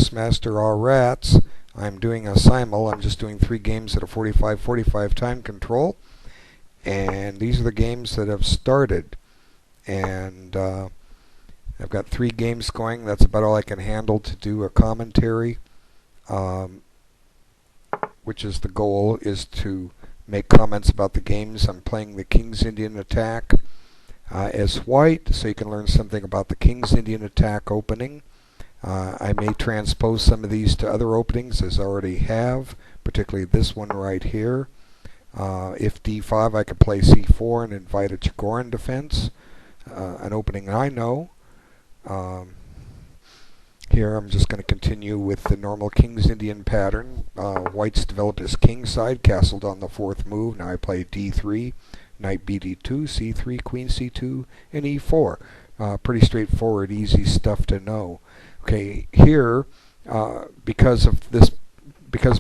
Chessmaster All Rats. I'm doing a simul. I'm just doing 3 games at a 45-45 time control. And these are the games that have started. And I've got 3 games going. That's about all I can handle to do a commentary, which is the goal, is to make comments about the games. I'm playing the King's Indian Attack as white, so you can learn something about the King's Indian Attack opening. I may transpose some of these to other openings, as I already have, particularly this one right here. If d5, I could play c4 and invite a Chigorin defense, an opening I know. Here I'm just going to continue with the normal King's Indian pattern. White's developed his king side, castled on the 4th move. Now I play d3, knight bd2, c3, queen c2, and e4. Pretty straightforward, easy stuff to know. Okay, here, because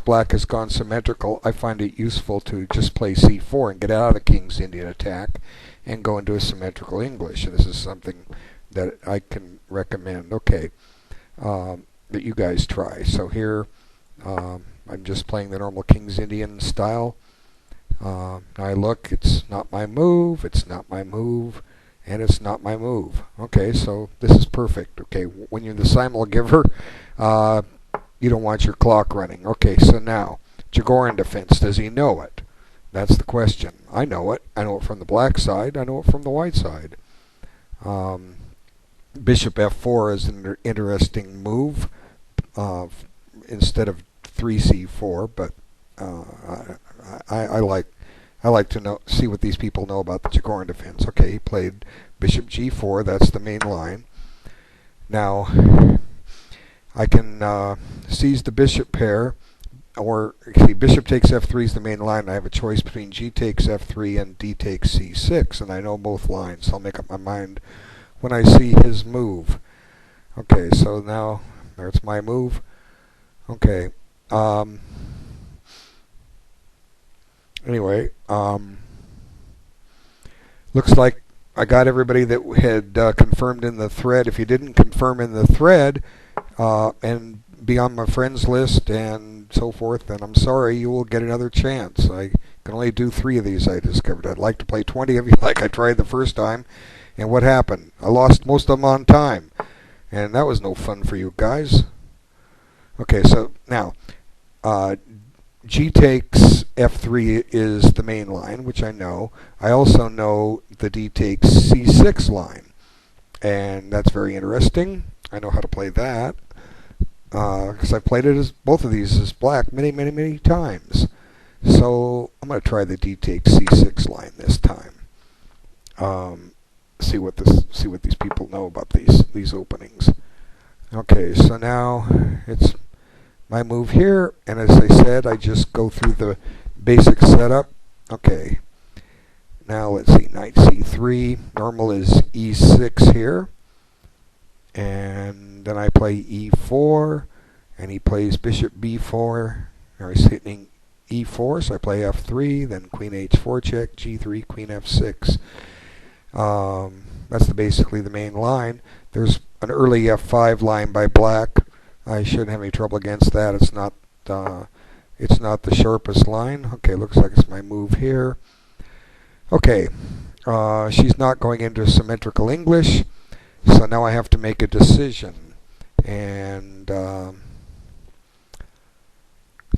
black has gone symmetrical, I find it useful to just play c4 and get out of the King's Indian Attack and go into a symmetrical English. And this is something that I can recommend. Okay, that you guys try. So here, I'm just playing the normal King's Indian style. I look, it's not my move, it's not my move, and it's not my move. Okay, so this is perfect. Okay, when you're the simul giver, you don't want your clock running. Okay, so now, Chigorin defense, does he know it? That's the question. I know it. I know it from the black side. I know it from the white side. Bishop f4 is an interesting move instead of 3c4, but I like to see what these people know about the Chigorin defense. Okay, he played bishop g4. That's the main line. Now I can seize the bishop pair, or see, bishop takes f3 is the main line. I have a choice between g takes f3 and d takes c6, and I know both lines. I'll make up my mind when I see his move. Okay, so now there's my move. Okay. Anyway, looks like I got everybody that had confirmed in the thread. If you didn't confirm in the thread and be on my friends list and so forth, then I'm sorry, you will get another chance. I can only do 3 of these, I discovered. I'd like to play 20 of you like I tried the first time. And what happened? I lost most of them on time. And that was no fun for you guys. Okay, so now, g takes f3 is the main line, which I know. I also know the d takes c6 line. And that's very interesting. I know how to play that. Because I've played it as both of these as black many times. So I'm going to try the d takes c6 line this time. See what these people know about these openings. Okay, so now it's my move here, and as I said, I just go through the basic setup. Okay, now let's see, knight c3. Normal is e6 here, and then I play e4, and he plays bishop b4. Now he's hitting e4, so I play f3, then queen h4 check, g3, queen f6. That's basically the main line. There's an early f5 line by black. I shouldn't have any trouble against that. It's not the sharpest line. Okay, looks like it's my move here. Okay, she's not going into symmetrical English, so now I have to make a decision. And so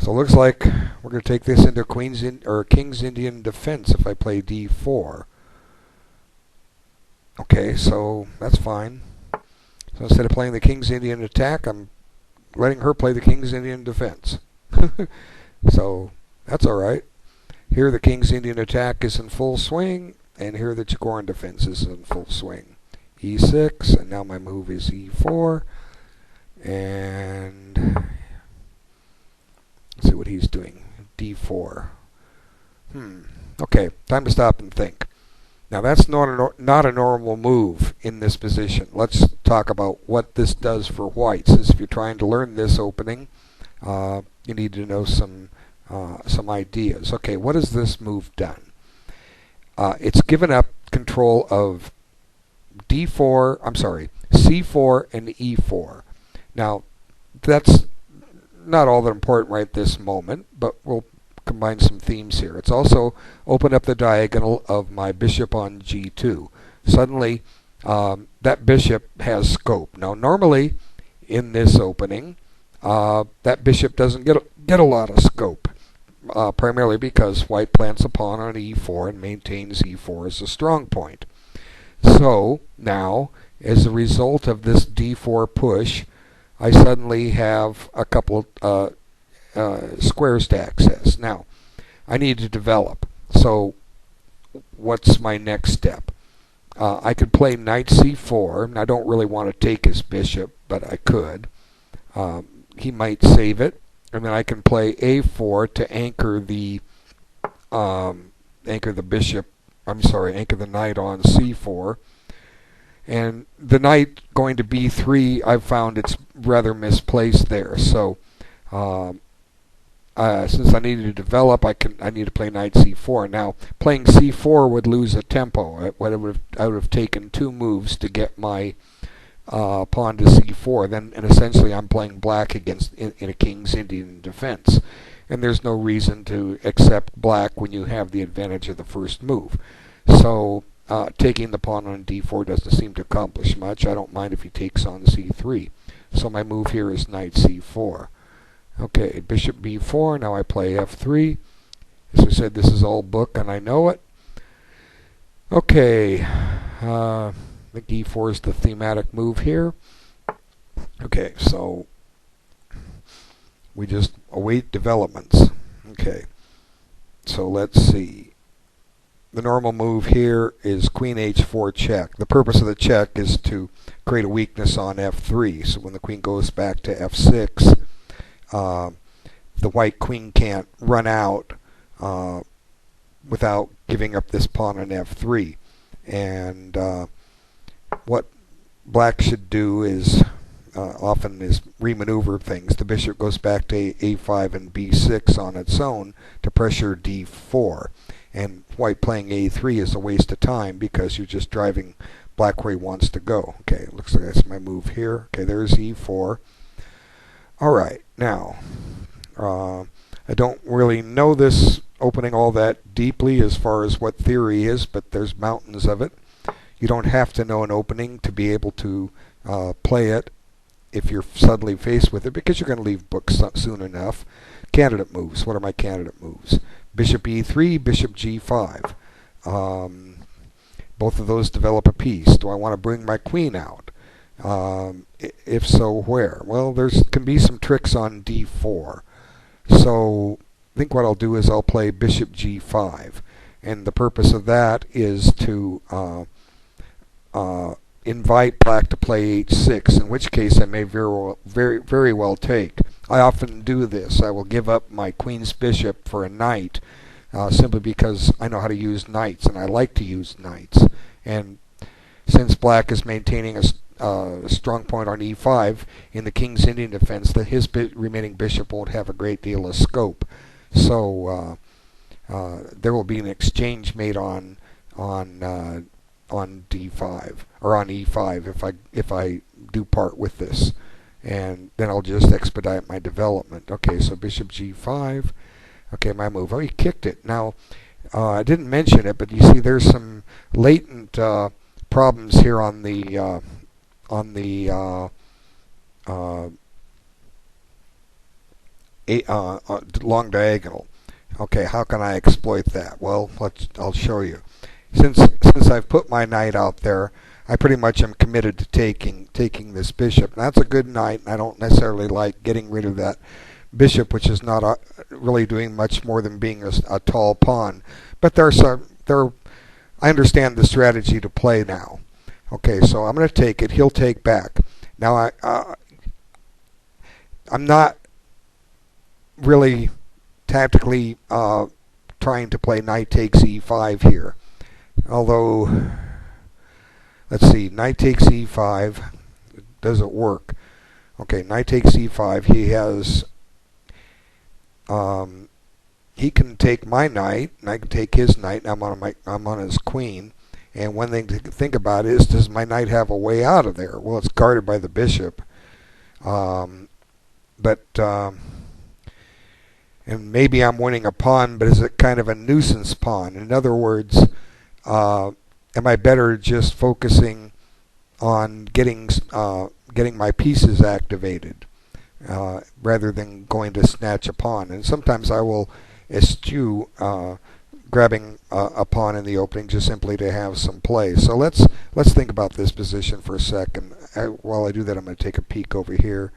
it looks like we're going to take this into King's Indian defense if I play d4. Okay, so that's fine. So instead of playing the King's Indian Attack, I'm letting her play the King's Indian Defense. So that's all right. Here the King's Indian Attack is in full swing, and here the Chigorin Defense is in full swing. e6, and now my move is e4. And let's see what he's doing. d4. Okay, time to stop and think. Now that's not a normal move in this position. Let's talk about what this does for white. Since if you're trying to learn this opening, you need to know some ideas. Okay, what has this move done? It's given up control of c4 and e4. Now, that's not all that important right this moment, but we'll combine some themes here. It's also opened up the diagonal of my bishop on g2. Suddenly, that bishop has scope. Now, normally in this opening, that bishop doesn't get a lot of scope, primarily because white plants a pawn on e4 and maintains e4 as a strong point. So now, as a result of this d4 push, I suddenly have a couple squares to access. Now, I need to develop. So, what's my next step? I could play knight c4, and I don't really want to take his bishop, but I could. He might save it, and then I can play a4 to anchor the bishop. I'm sorry, anchor the knight on c4. And the knight going to b3, I've found it's rather misplaced there. So since I needed to develop, I need to play knight c4. Now, playing c4 would lose a tempo. I would have taken 2 moves to get my pawn to c4. Then, and essentially, I'm playing black against in a King's Indian defense. And there's no reason to accept black when you have the advantage of the first move. So taking the pawn on d4 doesn't seem to accomplish much. I don't mind if he takes on c3. So my move here is knight c4. Okay, bishop b4. Now I play f3. As I said, this is all book and I know it. Okay, I think e4 is the thematic move here. Okay, so we just await developments. Okay, so let's see. The normal move here is queen h4 check. The purpose of the check is to create a weakness on f3. So when the queen goes back to f6, the white queen can't run out without giving up this pawn on f3. And what black should do is often is remaneuver things. The bishop goes back to a5 and b6 on its own to pressure d4. And white playing a3 is a waste of time because you're just driving black where he wants to go. Okay, looks like that's my move here. Okay, there's e4. Alright, now, I don't really know this opening all that deeply as far as what theory is, but there's mountains of it. You don't have to know an opening to be able to play it if you're suddenly faced with it, because you're going to leave books soon enough. Candidate moves. What are my candidate moves? Bishop e3, bishop g5. Both of those develop a piece. Do I want to bring my queen out? If so, where? Well, can be some tricks on d4. So I think what I'll do is I'll play bishop g5. And the purpose of that is to invite black to play h6, in which case I may very well take. I often do this. I will give up my queen's bishop for a knight simply because I know how to use knights, and I like to use knights. And since black is maintaining a strong point on e5 in the King's Indian defense, that his remaining bishop won't have a great deal of scope. So there will be an exchange made on d5 or on e5 if I do part with this, and then I'll just expedite my development. Okay, so bishop g5. Okay, my move. Oh, he kicked it. Now I didn't mention it, but you see there's some latent problems here on the long diagonal. Okay, how can I exploit that? Well, I'll show you. Since I've put my knight out there, I pretty much am committed to taking this bishop. Now, that's a good knight, and I don't necessarily like getting rid of that bishop, which is not really doing much more than being a tall pawn. But I understand the strategy to play now. Okay, so I'm going to take it. He'll take back. Now, I'm not really tactically trying to play knight takes e5 here. Although, let's see, knight takes e5, does it work? Okay, knight takes e5, he can take my knight, and I can take his knight, and I'm on his queen. And one thing to think about is, does my knight have a way out of there? Well, it's guarded by the bishop. but and maybe I'm winning a pawn, but is it kind of a nuisance pawn? In other words, am I better just focusing on getting my pieces activated rather than going to snatch a pawn? And sometimes I will eschew grabbing a pawn in the opening just simply to have some play. So let's think about this position for a second. While I do that, I'm going to take a peek over here,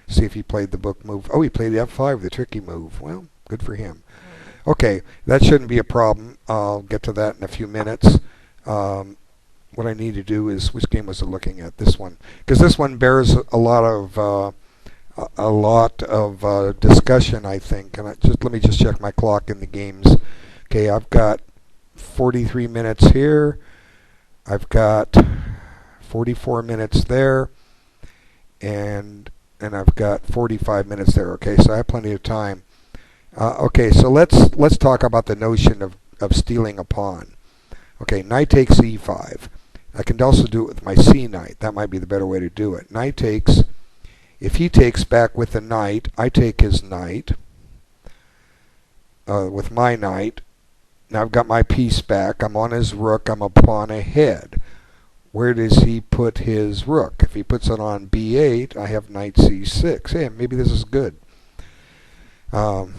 see if he played the book move. Oh, he played the F5, the tricky move. Well, good for him. Okay, that shouldn't be a problem. I'll get to that in a few minutes. What I need to do is, which game was I looking at? This one, because this one bears a lot of discussion, I think. And let me just check my clock in the games. Okay, I've got 43 minutes here. I've got 44 minutes there, and I've got 45 minutes there. Okay, so I have plenty of time. Okay, so let's talk about the notion of stealing a pawn. Okay, knight takes e5. I can also do it with my c knight. That might be the better way to do it. Knight takes. If he takes back with the knight, I take his knight with my knight. Now I've got my piece back. I'm on his rook. I'm a pawn ahead. Where does he put his rook? If he puts it on b8, I have knight c6. Hey, maybe this is good. Knight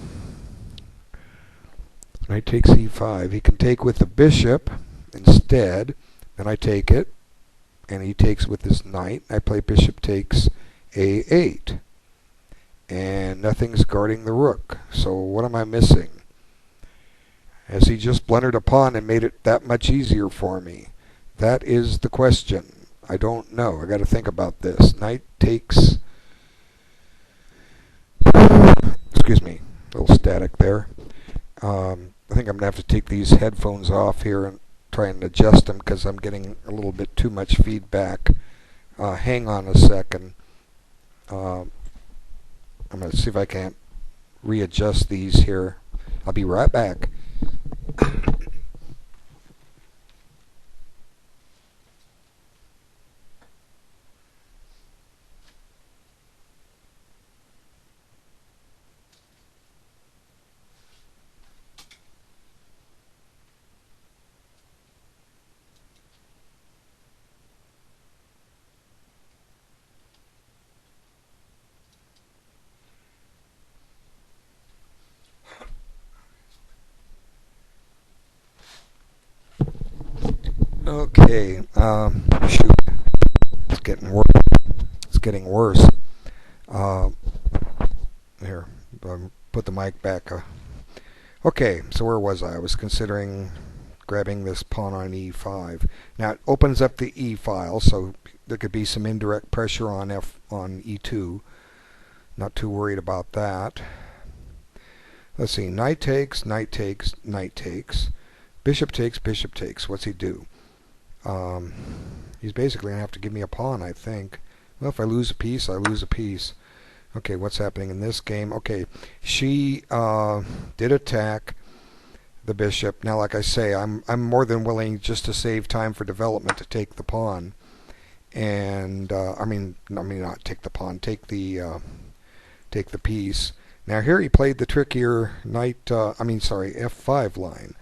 takes e5. He can take with the bishop instead. Then I take it, and he takes with his knight. I play bishop takes a8. And nothing's guarding the rook. So what am I missing? Has he just blundered a pawn and made it that much easier for me? That is the question. I don't know. I got to think about this. Knight takes... Excuse me. A little static there. I think I'm going to have to take these headphones off here and try and adjust them because I'm getting a little bit too much feedback. Hang on a second. I'm going to see if I can't readjust these here. I'll be right back. Okay, shoot, it's getting worse. It's getting worse. Here, put the mic back. Okay, so where was I? I was considering grabbing this pawn on e5. Now it opens up the e file, so there could be some indirect pressure on e2. Not too worried about that. Let's see. Knight takes, knight takes, knight takes. Bishop takes, bishop takes. What's he do? He's basically going to have to give me a pawn, I think. Well, if I lose a piece, I lose a piece. Okay, what's happening in this game? Okay, she did attack the bishop. Now, like I say, I'm more than willing just to save time for development to take the pawn. And I mean not take the pawn, take the piece. Now here he played the trickier f5 line.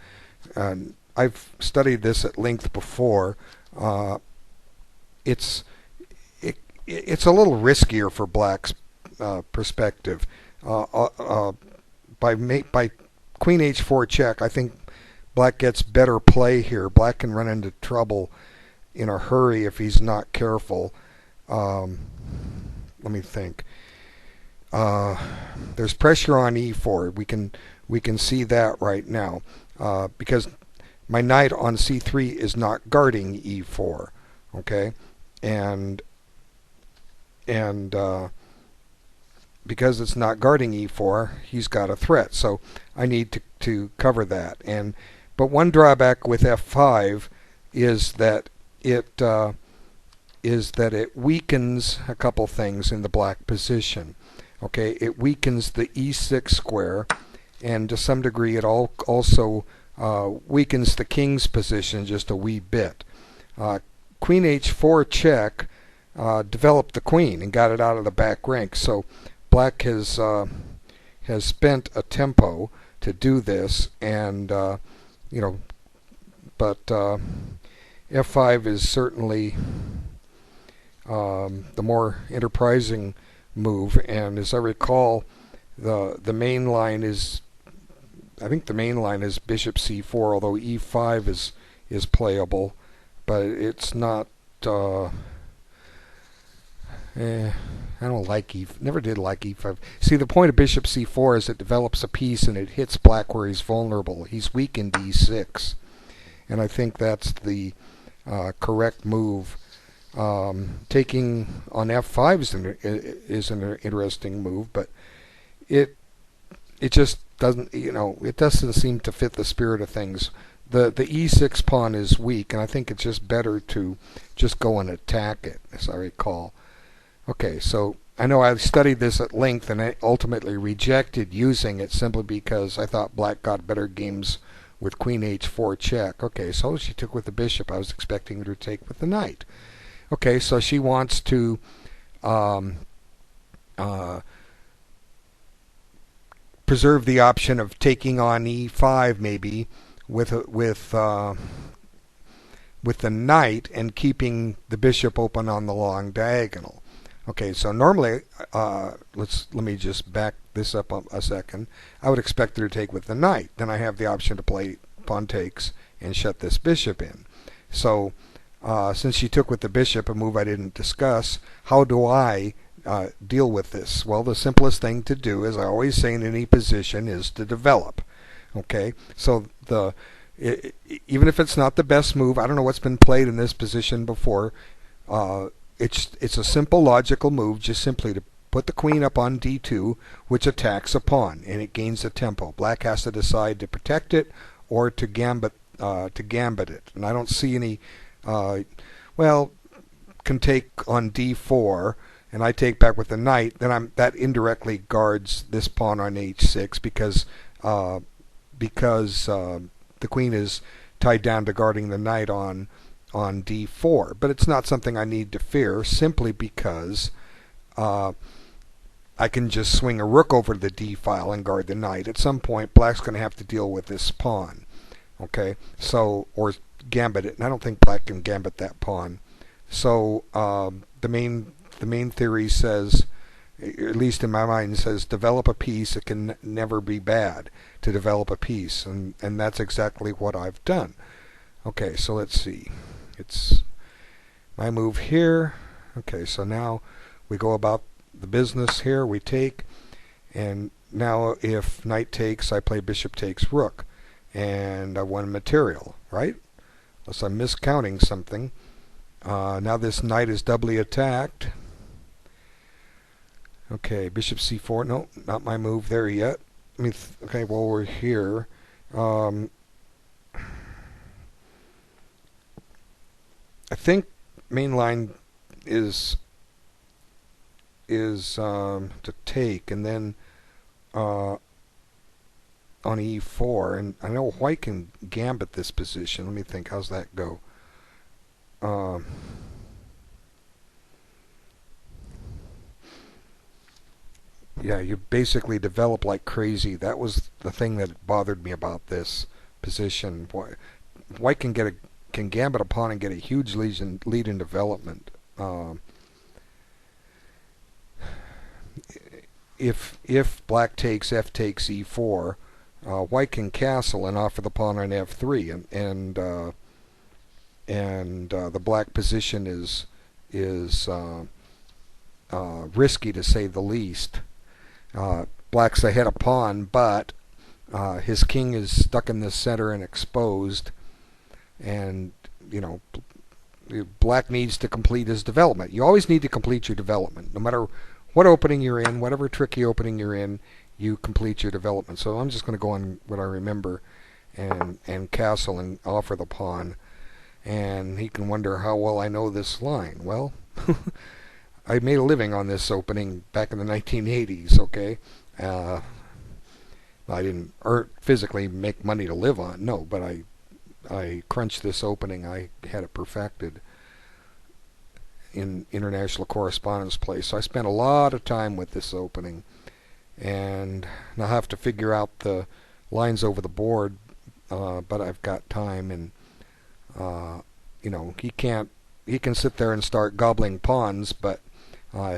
I've studied this at length before. It's a little riskier for Black's perspective. By Queen H4 check, I think Black gets better play here. Black can run into trouble in a hurry if he's not careful. Let me think. There's pressure on E4. We can see that right now because my knight on C3 is not guarding E4. Okay, and because it's not guarding E4, he's got a threat. So I need to cover that. But one drawback with F5 is that it weakens a couple things in the Black position. Okay, it weakens the E6 square, and to some degree it also weakens the king's position just a wee bit. Queen H4 check developed the queen and got it out of the back rank. So black has spent a tempo to do this, and you know, but f5 is certainly the more enterprising move. And as I recall, the main line is, I think the main line is bishop c4, although e5 is playable, but it's not. I don't like never did like e5. See, the point of bishop c4 is it develops a piece and it hits black where he's vulnerable. He's weak in d6, and I think that's the correct move. Taking on f5 is an interesting move, but it just doesn't, it doesn't seem to fit the spirit of things. The e6 pawn is weak, and I think it's just better to just go and attack it, as I recall. Okay, so I know I studied this at length, and I ultimately rejected using it simply because I thought black got better games with queen h4 check. Okay, so she took with the bishop. I was expecting her to take with the knight. Okay, so she wants to preserve the option of taking on e5 maybe with the knight and keeping the bishop open on the long diagonal. Okay, so normally, let me just back this up a second. I would expect her to take with the knight. Then I have the option to play pawn takes and shut this bishop in. So since she took with the bishop, a move I didn't discuss, how do I deal with this? Well, the simplest thing to do, as I always say in any position, is to develop. Okay, so even if it's not the best move, I don't know what's been played in this position before. It's a simple logical move, just simply to put the queen up on d2, which attacks a pawn, and it gains a tempo. Black has to decide to protect it or to gambit it. And I don't see any. Well, can take on d4, and I take back with the knight. Then that indirectly guards this pawn on h6 because the queen is tied down to guarding the knight on d4, but it's not something I need to fear simply because I can just swing a rook over to the d file and guard the knight. At some point, black's going to have to deal with this pawn. Okay, so, or gambit it, and I don't think black can gambit that pawn. So the main theory says, at least in my mind, says develop a piece. It can never be bad to develop a piece, and that's exactly what I've done. Okay, so let's see. It's my move here. Okay, so now we go about the business here. We take, and now if knight takes, I play bishop takes rook, and I won material, right? Unless I'm miscounting something. Now this knight is doubly attacked. Okay, bishop c4. No, not my move there yet. Okay, well, we're here. I think main line is to take, and then on e4, and I know white can gambit this position. Let me think, how's that go? Yeah, you basically develop like crazy. That was the thing that bothered me about this position. White can gambit a pawn and get a huge lead in development. If black takes, f takes e4, white can castle and offer the pawn on f3, and the black position is risky to say the least. Black's ahead of pawn, but his king is stuck in the center and exposed, and black needs to complete his development. You always need to complete your development, no matter what opening you're in, whatever tricky opening you're in, you complete your development. So I'm just going to go on what I remember and castle and offer the pawn, and he can wonder how well I know this line. Well, I made a living on this opening back in the 1980s, okay? I didn't physically make money to live on, no, but I crunched this opening. I had it perfected. in international correspondence play. So I spent a lot of time with this opening, and I'll have to figure out the lines over the board, but I've got time. And you know, he can sit there and start gobbling pawns, but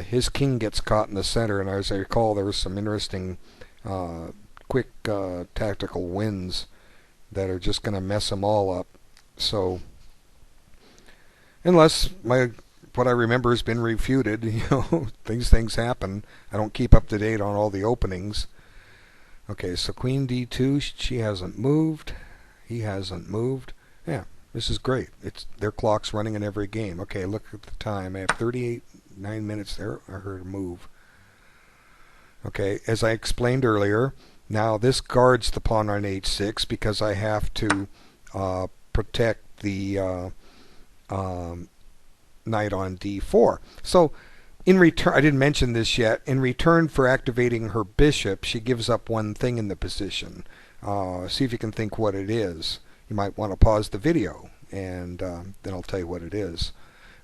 his king gets caught in the center, and as I recall, there was some interesting quick tactical wins that are just going to mess them all up. So unless what I remember has been refuted, you know, things happen. I don't keep up to date on all the openings. Okay, so Queen D2, she hasn't moved. He hasn't moved. Yeah, this is great. Their clock's running in every game. Okay, look at the time. I have 9 minutes there. I heard a move. Okay, as I explained earlier, now this guards the pawn on H6 because I have to protect the knight on D4. So in return, I didn't mention this yet, in return for activating her bishop, she gives up one thing in the position. See if you can think what it is. You might want to pause the video, and then I'll tell you what it is.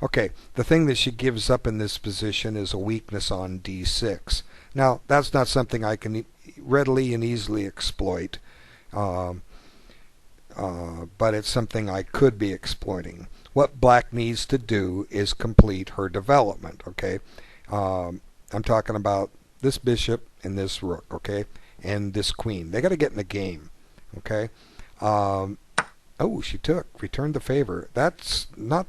Okay, the thing that she gives up in this position is a weakness on D6. Now, that's not something I can readily and easily exploit, but it's something I could be exploiting. What black needs to do is complete her development, okay? I'm talking about this bishop and this rook, okay? And this queen. They got to get in the game, okay? Oh, she returned the favor. That's not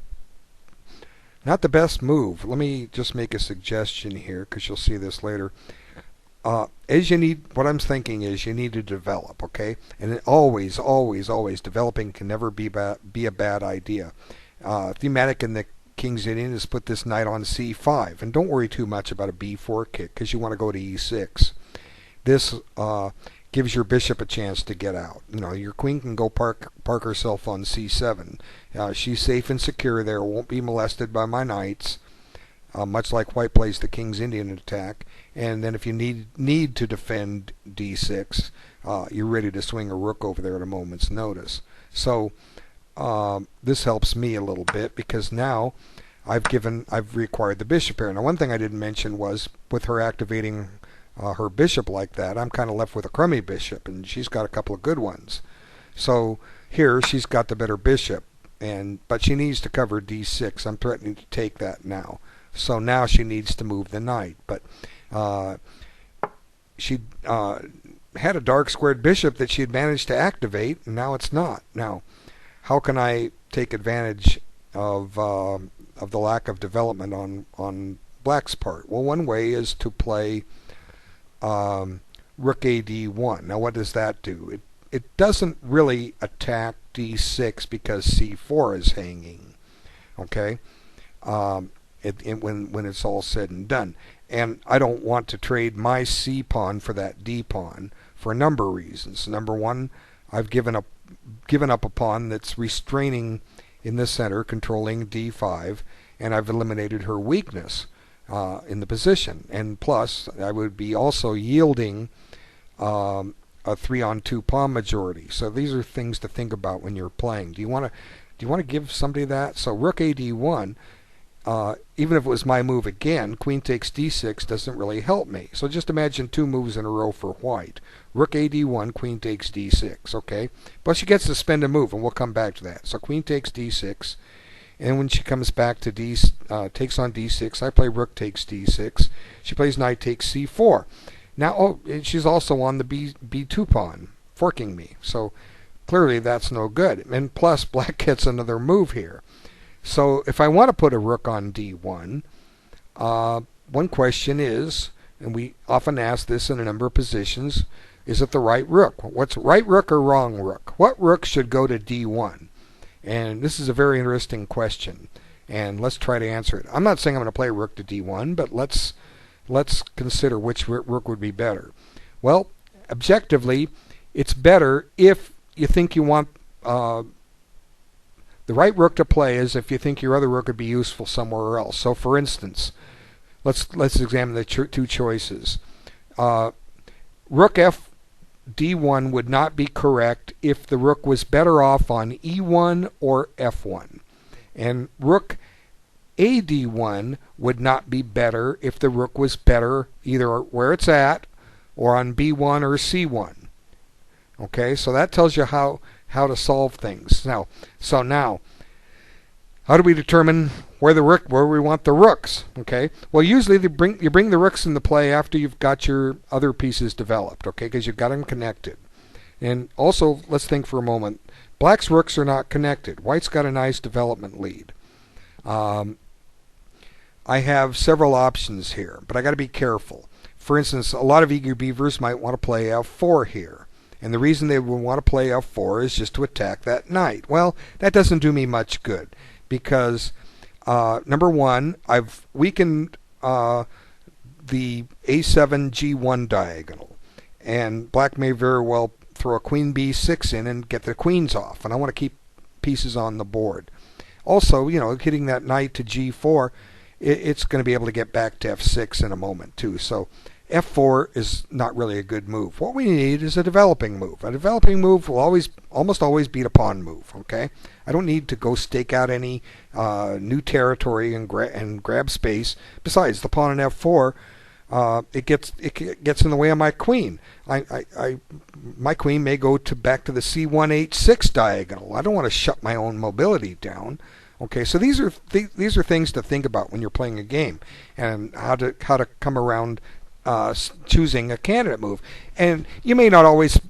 the best move. Let me just make a suggestion here, because you'll see this later. What I'm thinking is you need to develop, okay? And always developing can never be a bad idea. Thematic in the King's Indian is put this knight on C5, and don't worry too much about a B4 kick because you want to go to E6. This gives your bishop a chance to get out. You know, your queen can go park herself on C7. She's safe and secure there, won't be molested by my knights, much like white plays the King's Indian attack. And then if you need to defend D6, you're ready to swing a rook over there at a moment's notice. So this helps me a little bit because now I've required the bishop here. Now, one thing I didn't mention was with her activating her bishop like that, I'm kind of left with a crummy bishop, and she's got a couple of good ones. So here she's got the better bishop, but she needs to cover D6. I'm threatening to take that now. So now she needs to move the knight, but she had a dark squared bishop that she had managed to activate, and now it's not. Now, how can I take advantage of the lack of development on black's part? Well, one way is to play rook AD1. Now, what does that do? It doesn't really attack D6 because C4 is hanging. Okay, when it's all said and done, and I don't want to trade my C pawn for that D pawn for a number of reasons. Number one, I've given up a pawn that's restraining in the center, controlling D5, and I've eliminated her weakness in the position. And plus, I would be also yielding a 3-on-2 pawn majority. So these are things to think about when you're playing. Do you want to give somebody that? So rook AD1, even if it was my move again, queen takes D6 doesn't really help me. So just imagine two moves in a row for white. Rook AD1, queen takes D6, okay? But she gets to spend a move, and we'll come back to that. So queen takes D6, and when she comes back to takes on D6, I play rook takes D6. She plays knight takes C4. Now, she's also on the B2 pawn, forking me. So clearly that's no good. And plus, black gets another move here. So if I want to put a rook on D1, one question is, and we often ask this in a number of positions, is it the right rook? What's right rook or wrong rook? What rook should go to D1? And this is a very interesting question, and let's try to answer it. I'm not saying I'm going to play rook to D1, but let's consider which rook would be better. Well, objectively, it's better if you think you want the right rook to play is if you think your other rook would be useful somewhere else. So, for instance, let's examine the two choices. Rook F D1 would not be correct if the rook was better off on E1 or F1. And rook a d1 would not be better if the rook was better either where it's at or on b1 or c1. Okay, so that tells you how to solve things. Now, how do we determine where we want the rooks? Okay, well, usually you bring the rooks into play after you've got your other pieces developed. Okay, because you've got them connected. And also, let's think for a moment. Black's rooks are not connected. White's got a nice development lead. I have several options here, but I got to be careful. For instance, a lot of eager beavers might want to play f4 here. And the reason they would want to play f4 is just to attack that knight. Well, that doesn't do me much good because, number one, I've weakened the a7 g1 diagonal. And black may very well throw a queen b6 in and get the queens off. And I want to keep pieces on the board. Also, hitting that knight to g4, it's going to be able to get back to f6 in a moment too. So f4 is not really a good move. What we need is a developing move. A developing move will almost always beat a pawn move. Okay, I don't need to go stake out any new territory and grab space. Besides, the pawn on f4, it gets in the way of my queen. My queen may go back to the c1 h6 diagonal. I don't want to shut my own mobility down. Okay, so these are things to think about when you're playing a game, and how to come around choosing a candidate move. And you may not always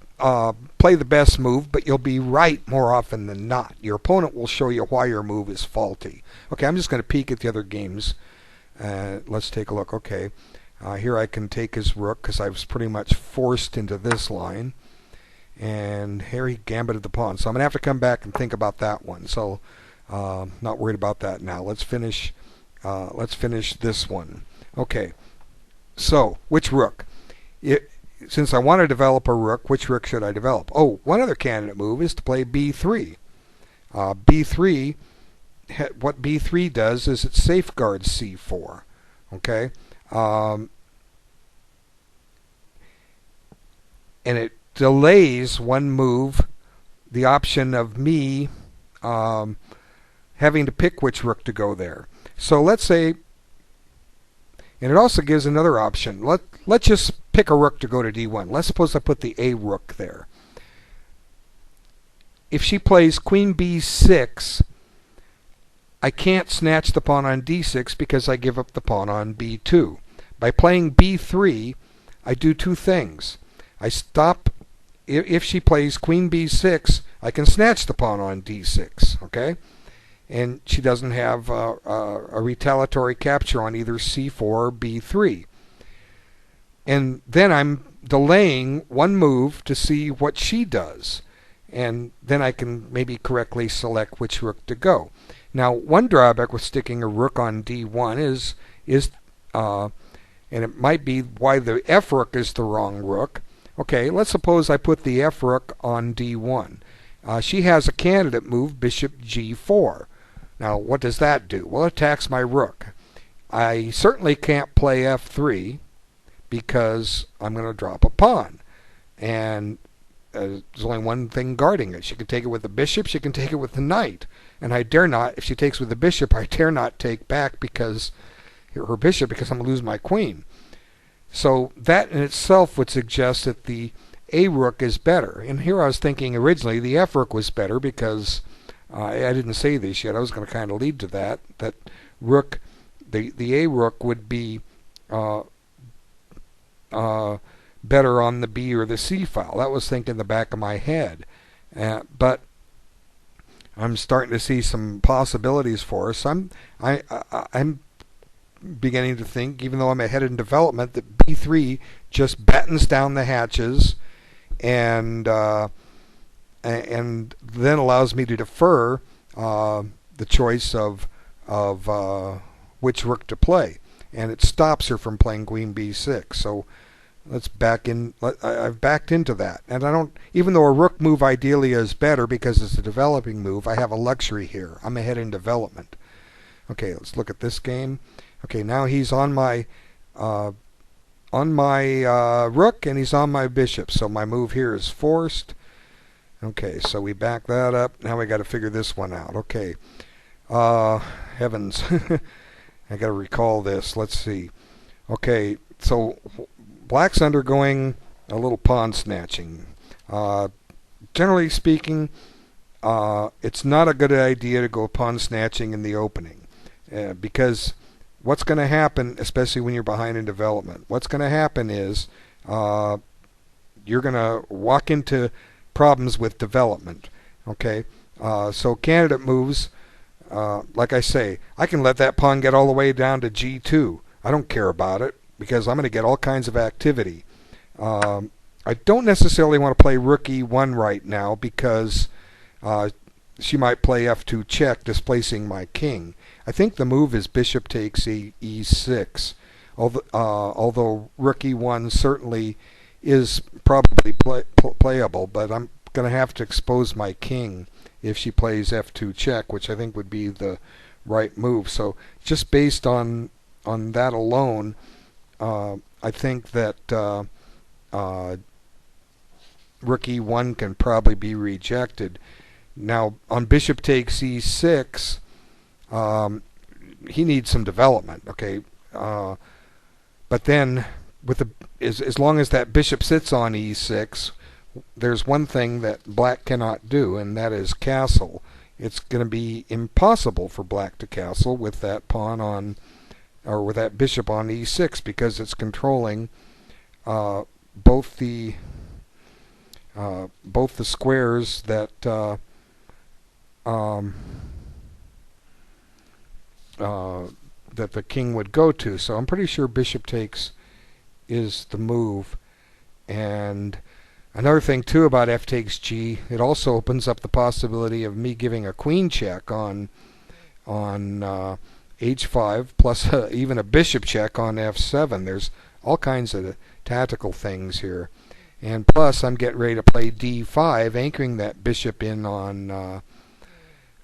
play the best move, but you'll be right more often than not. Your opponent will show you why your move is faulty. Okay, I'm just going to peek at the other games. Let's take a look. Okay, here I can take his rook because I was pretty much forced into this line. And here he gambited the pawn. So I'm going to have to come back and think about that one. So not worried about that now. Let's finish this one. Okay. So, which rook? Since I want to develop a rook, which rook should I develop? Oh, one other candidate move is to play b3. B3, what b3 does is it safeguards c4. Okay? And it delays one move, the option of me having to pick which rook to go there. So let's say, and it also gives another option. Let's just pick a rook to go to d1. Let's suppose I put the a rook there. If she plays queen b6, I can't snatch the pawn on d6 because I give up the pawn on b2. By playing b3, I do two things. I stop, if she plays queen b6, I can snatch the pawn on d6, okay? And she doesn't have a retaliatory capture on either c4 or b3. And then I'm delaying one move to see what she does. And then I can maybe correctly select which rook to go. Now, one drawback with sticking a rook on d1 is and it might be why the f rook is the wrong rook. Okay, let's suppose I put the f rook on d1. She has a candidate move, bishop g4. Now, what does that do? Well, it attacks my rook. I certainly can't play f3 because I'm going to drop a pawn. And there's only one thing guarding it. She can take it with the bishop, she can take it with the knight. And I dare not, if she takes with the bishop, I dare not take back because her bishop, because I'm going to lose my queen. So that in itself would suggest that the a rook is better. And here I was thinking originally the f rook was better because I didn't say this yet. I was going to kind of lead to that rook, the a rook would be better on the b or the c file. That was thinking in the back of my head. But I'm starting to see some possibilities for us. I'm beginning to think, even though I'm ahead in development, that b3 just battens down the hatches and then allows me to defer the choice of which rook to play, and it stops her from playing queen b6. So let's back in. I've backed into that, and I don't. Even though a rook move ideally is better because it's a developing move, I have a luxury here. I'm ahead in development. Okay, let's look at this game. Okay, now he's on my rook and he's on my bishop. So my move here is forced. Okay, so we back that up. Now we got to figure this one out. Okay, heavens. I got to recall this. Let's see. Okay, so black's undergoing a little pawn snatching. Generally speaking, it's not a good idea to go pawn snatching in the opening, because what's going to happen, especially when you're behind in development, what's going to happen is you're going to walk into problems with development. Okay, so candidate moves, like I say, I can let that pawn get all the way down to g2. I don't care about it because I'm going to get all kinds of activity. I don't necessarily want to play rook e1 right now because she might play f2 check, displacing my king. I think the move is bishop takes e6, although rook e1 certainly is probably playable, but I'm going to have to expose my king if she plays f2 check, which I think would be the right move. So just based on that alone, I think that rook e1 can probably be rejected. Now on bishop takes e6, he needs some development. Okay, but then with as long as that bishop sits on e6, there's one thing that black cannot do, and that is castle. It's going to be impossible for black to castle with that pawn on, or with that bishop on e6, because it's controlling both the squares that that the king would go to. So I'm pretty sure bishop takes is the move. And another thing too about f takes g, it also opens up the possibility of me giving a queen check on h5, plus even a bishop check on f7. There's all kinds of tactical things here. And plus, I'm getting ready to play d5, anchoring that bishop in on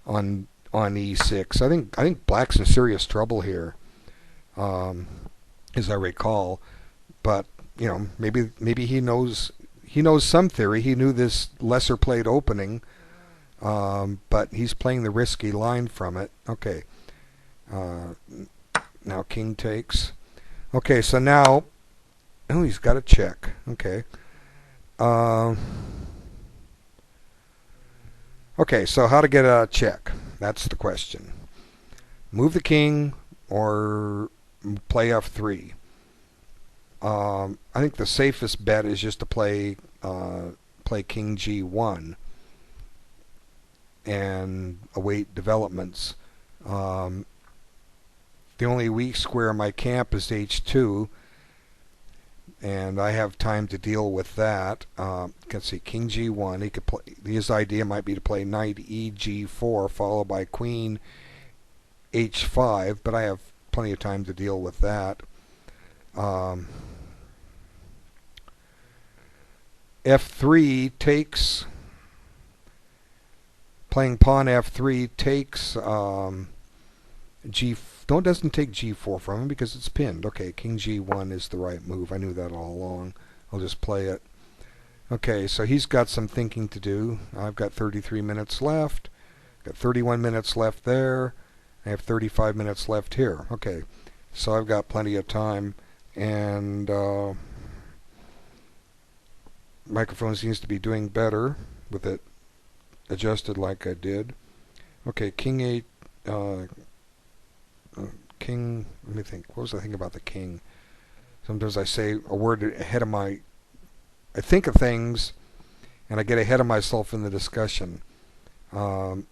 e6. I think black's in serious trouble here, as I recall. But you know, maybe he knows some theory. He knew this lesser played opening, but he's playing the risky line from it. Okay. Now king takes. Okay, so now, oh, he's got a check. Okay. Okay, so how to get a check? That's the question. Move the king or play f3. I think the safest bet is just to play king g1 and await developments. The only weak square in my camp is h2, and I have time to deal with that. You can see king g1. He could play. His idea might be to play knight eg4 followed by queen h5, but I have plenty of time to deal with that. f3 takes. Playing pawn f3 takes doesn't take g4 from him because it's pinned. Okay, king g1 is the right move. I knew that all along. I'll just play it. Okay, so he's got some thinking to do. I've got 33 minutes left. Got 31 minutes left there. I have 35 minutes left here. Okay, so I've got plenty of time, and microphone seems to be doing better with it adjusted like I did. Okay, king 8. King, let me think. What was I thinking about the king? Sometimes I say a word ahead of I think of things, and I get ahead of myself in the discussion. Here I'm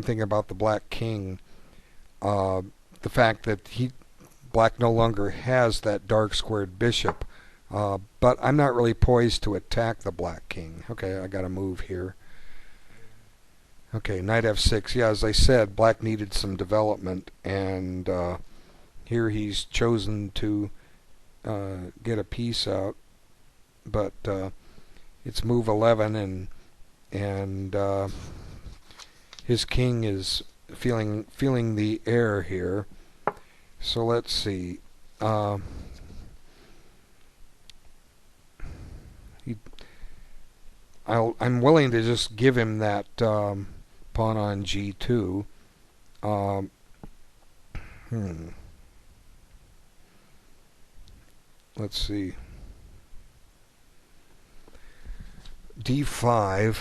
thinking about the black king. The fact that black no longer has that dark squared bishop, but I'm not really poised to attack the black king. Okay, I got to move here. Okay, knight f6. Yeah, as I said, black needed some development, and here he's chosen to get a piece out, but it's move 11, and his king is feeling the air here. So let's see. I'm willing to just give him that pawn on g2. Um, hmm. Let's see. D5.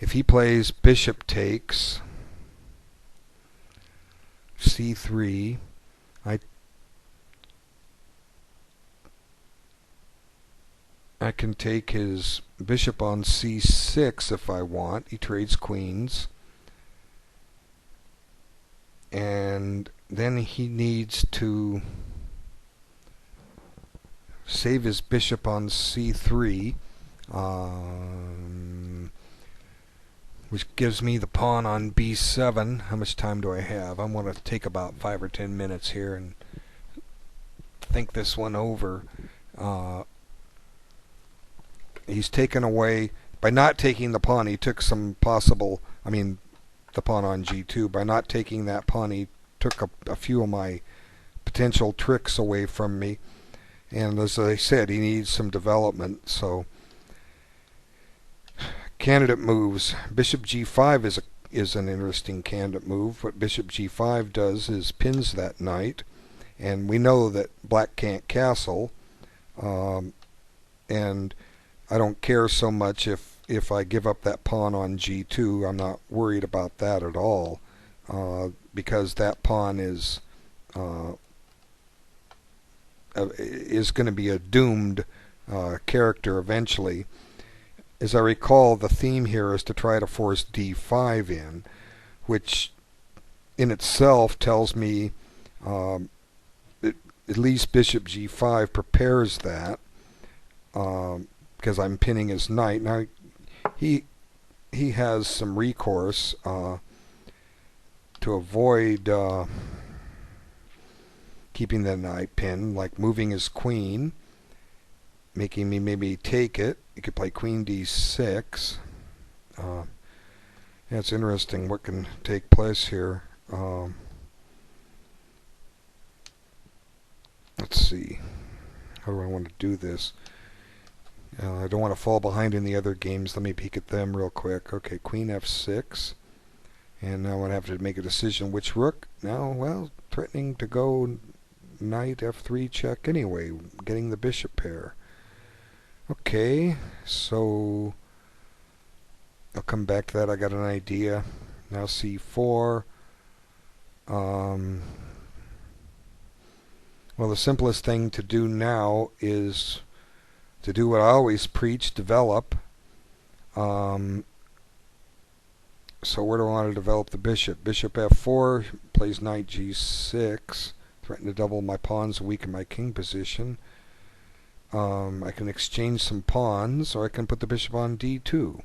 If he plays bishop takes C3, I can take his bishop on C6 if I want. He trades queens. And then he needs to save his bishop on C3, which gives me the pawn on B7. How much time do I have? I'm going to take about 5 or 10 minutes here and think this one over. He's taken away, by not taking the pawn, he took some possible, the pawn on G2. By not taking that pawn, he took a few of my potential tricks away from me. And as I said, he needs some development. So, candidate moves. Bishop G5 is an interesting candidate move. What Bishop G5 does is pins that knight. And we know that black can't castle. And I don't care so much if I give up that pawn on G2. I'm not worried about that at all, because that pawn is going to be a doomed character eventually. As I recall, the theme here is to try to force D5 in, which in itself tells me at least Bishop G5 prepares that. Because I'm pinning his knight. Now, he has some recourse to avoid keeping the knight pinned, like moving his queen, making me maybe take it. He could play queen D6. Yeah, it's interesting what can take place here. Let's see. How do I want to do this? I don't want to fall behind in the other games. Let me peek at them real quick. Okay, queen F6. And now I'm going to have to make a decision which rook. Now, well, threatening to go knight F3 check anyway, getting the bishop pair. Okay, so I'll come back to that. I got an idea. Now C4. Well, the simplest thing to do now is to do what I always preach, develop. So where do I want to develop the bishop? Bishop F4 plays knight G6, threaten to double my pawns, weaken my king position. I can exchange some pawns, or I can put the bishop on D2.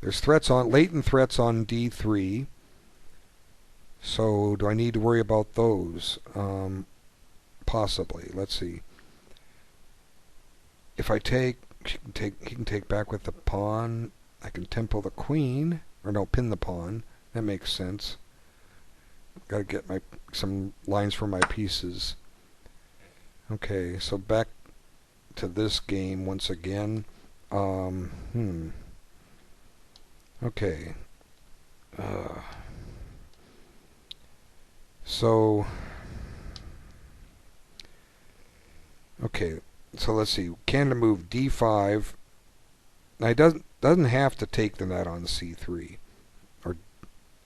There's latent threats on D3. So do I need to worry about those? Possibly. Let's see. If I take, he can take back with the pawn. I can tempo the queen, or no, pin the pawn. That makes sense. Got to get some lines for my pieces. Okay, so back to this game once again. Okay. So, okay, so let's see. Candidate move D5. Now he doesn't have to take the knight on C3. Or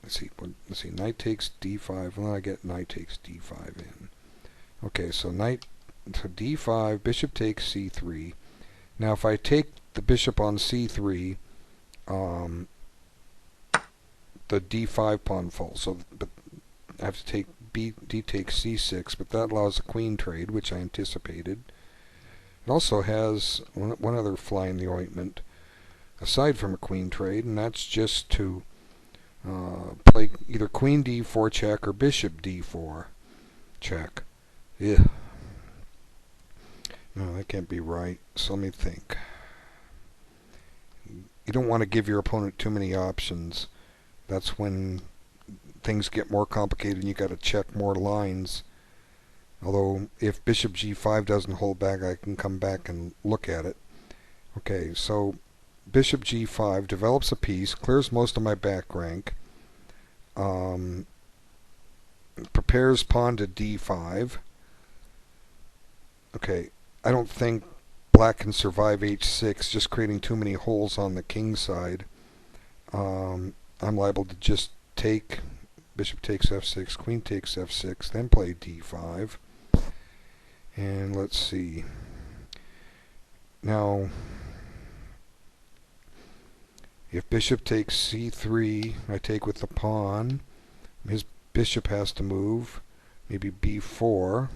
let's see, knight takes D5, and then I get knight takes D5 in. Okay, so D5, bishop takes C3. Now if I take the bishop on C3, the D5 pawn falls. So, but I have to take D takes C6, but that allows a queen trade, which I anticipated. It also has one other fly in the ointment, aside from a queen trade, and that's just to play either queen D4 check or bishop D4 check. Yeah. No, that can't be right. So let me think. You don't want to give your opponent too many options. That's when things get more complicated and you got to check more lines. Although if bishop g5 doesn't hold back, I can come back and look at it. Okay, so bishop g5 develops a piece, clears most of my back rank, prepares pawn to d5. Okay, I don't think black can survive h6, just creating too many holes on the king side. I'm liable to just take, bishop takes f6, queen takes f6, then play d5. And let's see. Now, if bishop takes c3, I take with the pawn. His bishop has to move, maybe b4.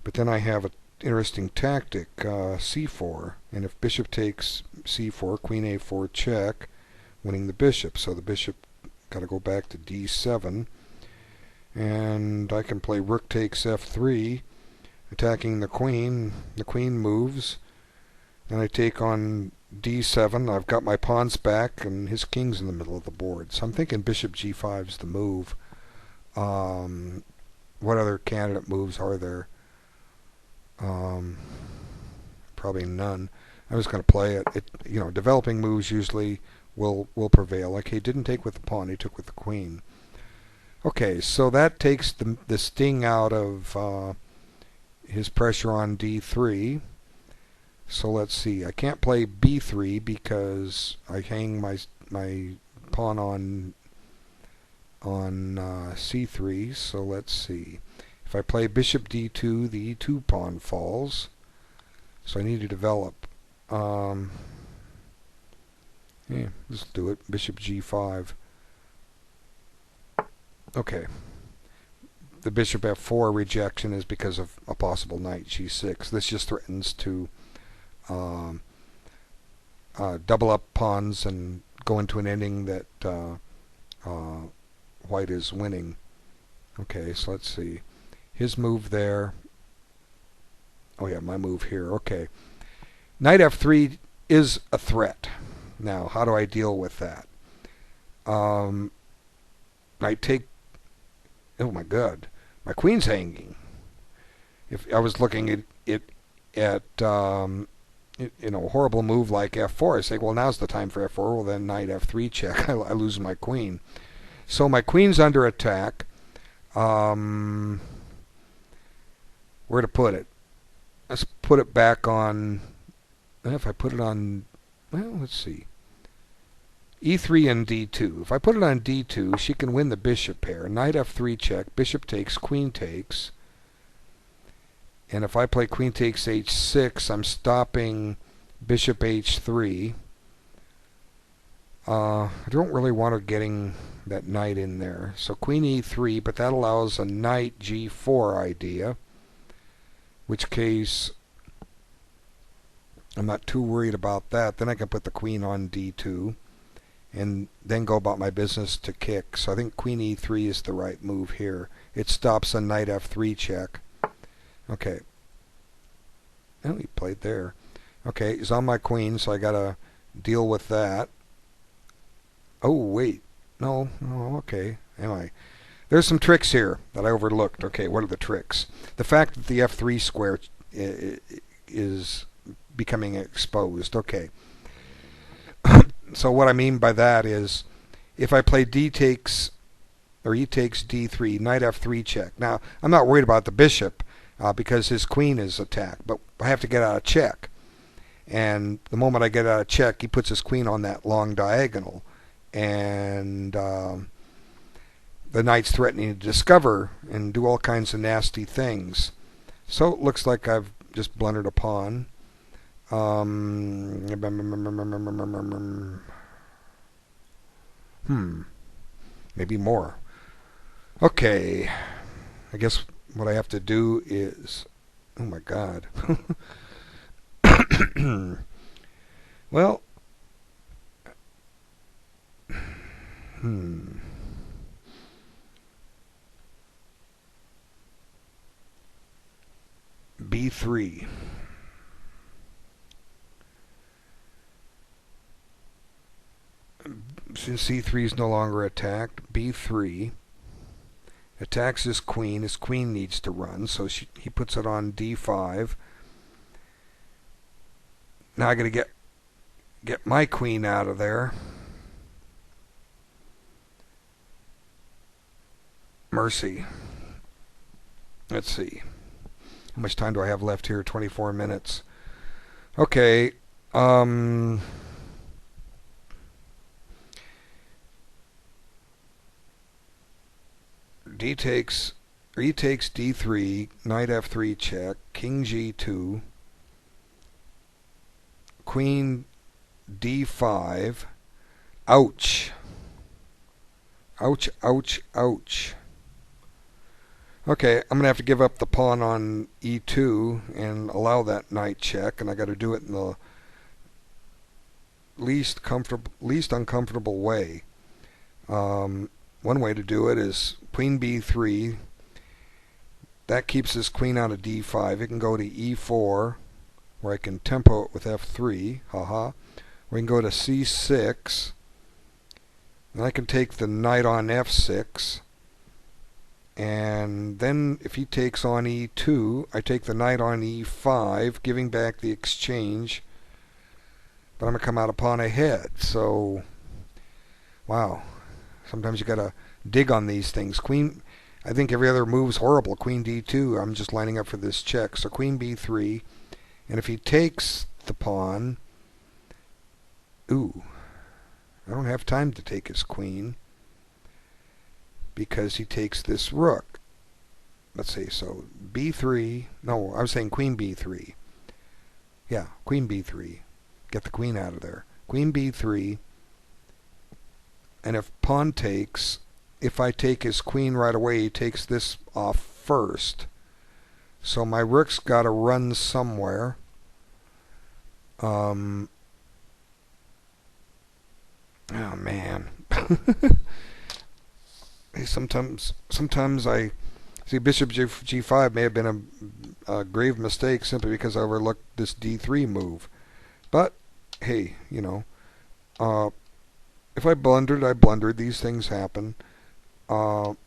But then I have an interesting tactic, c4. And if bishop takes c4, queen a4 check, winning the bishop. So the bishop got to go back to d7. And I can play rook takes f3, attacking the queen. The queen moves. Then I take on d7. I've got my pawns back, and his king's in the middle of the board. So I'm thinking bishop g5 is the move. What other candidate moves are there? Probably none. I was going to play it. Developing moves usually will prevail. Okay, didn't take with the pawn. He took with the queen. Okay, so that takes the sting out of his pressure on d3. So let's see. I can't play b3 because I hang my pawn on c3. So let's see. If I play bishop d2, the e2 pawn falls. So I need to develop. Yeah, let's do it. Bishop g5. Okay. The bishop f4 rejection is because of a possible knight g6. This just threatens to double up pawns and go into an ending that white is winning. Okay, so let's see. His move there. Oh yeah, my move here. Okay. Knight f3 is a threat. Now, how do I deal with that? I take... Oh my god. My queen's hanging. If I was looking at a horrible move like f4, I say, well, now's the time for f4. Well, then knight f3 check. I lose my queen. So my queen's under attack. Where to put it? Let's put it back on... If I put it on... Well, let's see. e3 and d2. If I put it on d2, she can win the bishop pair. Knight f3 check, bishop takes, queen takes. And if I play queen takes h6, I'm stopping bishop h3. I don't really want her getting that knight in there. So queen e3, but that allows a knight g4 idea. Which case, I'm not too worried about that. Then I can put the queen on d2. And then go about my business to kick. So I think queen e3 is the right move here. It stops a knight f3 check. Okay. Oh, he played there. Okay, he's on my queen, so I gotta deal with that. Oh, wait. No, okay. Anyway, there's some tricks here that I overlooked. Okay, what are the tricks? The fact that the f3 square is becoming exposed. Okay. So what I mean by that is, if I play d takes, or e takes d3, knight f3 check. Now, I'm not worried about the bishop, because his queen is attacked, but I have to get out of check. And the moment I get out of check, he puts his queen on that long diagonal. And the knight's threatening to discover and do all kinds of nasty things. So it looks like I've just blundered a pawn. Maybe more. Okay. I guess what I have to do is... Oh my god. Well... B3. Since C3 is no longer attacked, B3. attacks his queen. His queen needs to run, so he puts it on d5. Now I got to get my queen out of there. Mercy. Let's see. How much time do I have left here? 24 minutes. Okay. E takes d3, knight f3 check, king g2, queen d5. Ouch. Ouch, ouch, ouch. Okay, I'm going to have to give up the pawn on e2 and allow that knight check, and I got to do it in the least uncomfortable way. One way to do it is queen b3. That keeps his queen out of d5. It can go to e4, where I can tempo it with f3. Haha. We can go to c6. And I can take the knight on f6. And then if he takes on e2, I take the knight on e5, giving back the exchange. But I'm going to come out a pawn ahead. So, wow. Sometimes you got to dig on these things. Queen, I think every other move's horrible. Queen d2, I'm just lining up for this check. So queen b3. And if he takes the pawn, ooh, I don't have time to take his queen, because he takes this rook. Let's see, so b3, no, I was saying queen b3. Yeah, queen b3. Get the queen out of there. Queen b3, and if pawn takes, if I take his queen right away, he takes this off first. So my rook's got to run somewhere. Oh, man. Sometimes I see bishop g5 may have been a grave mistake simply because I overlooked this d3 move. But hey, you know, if I blundered, I blundered. These things happen. Oh,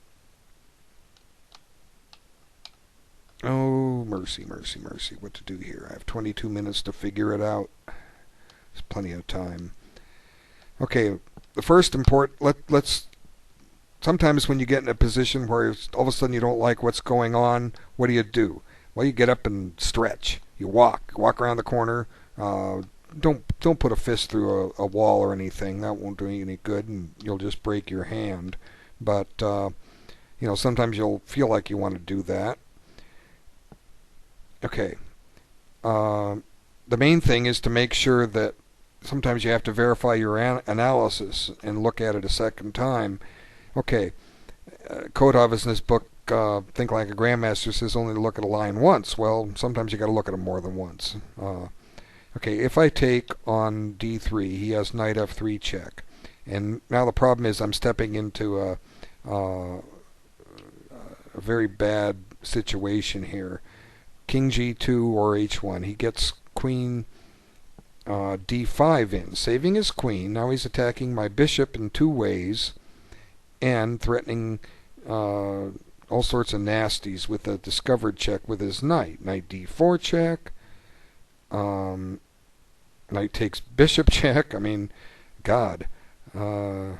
mercy, mercy, mercy. What to do here? I have 22 minutes to figure it out. There's plenty of time. Okay, the first let's sometimes when you get in a position where all of a sudden you don't like what's going on, what do? Well, you get up and stretch. You walk around the corner. Don't put a fist through a wall or anything. That won't do you any good, and you'll just break your hand. But you know, sometimes you'll feel like you want to do that. Okay. The main thing is to make sure that sometimes you have to verify your analysis and look at it a second time. Okay, Kotov in this book, Think Like a Grandmaster, says only to look at a line once. Well, sometimes you got to look at them more than once. Okay, if I take on d3, he has knight f3 check. And now the problem is I'm stepping into a very bad situation here. King g2 or h1. He gets queen d5 in, saving his queen. Now he's attacking my bishop in two ways and threatening all sorts of nasties with a discovered check with his knight. Knight d4 check. Knight takes bishop check. I mean, God. If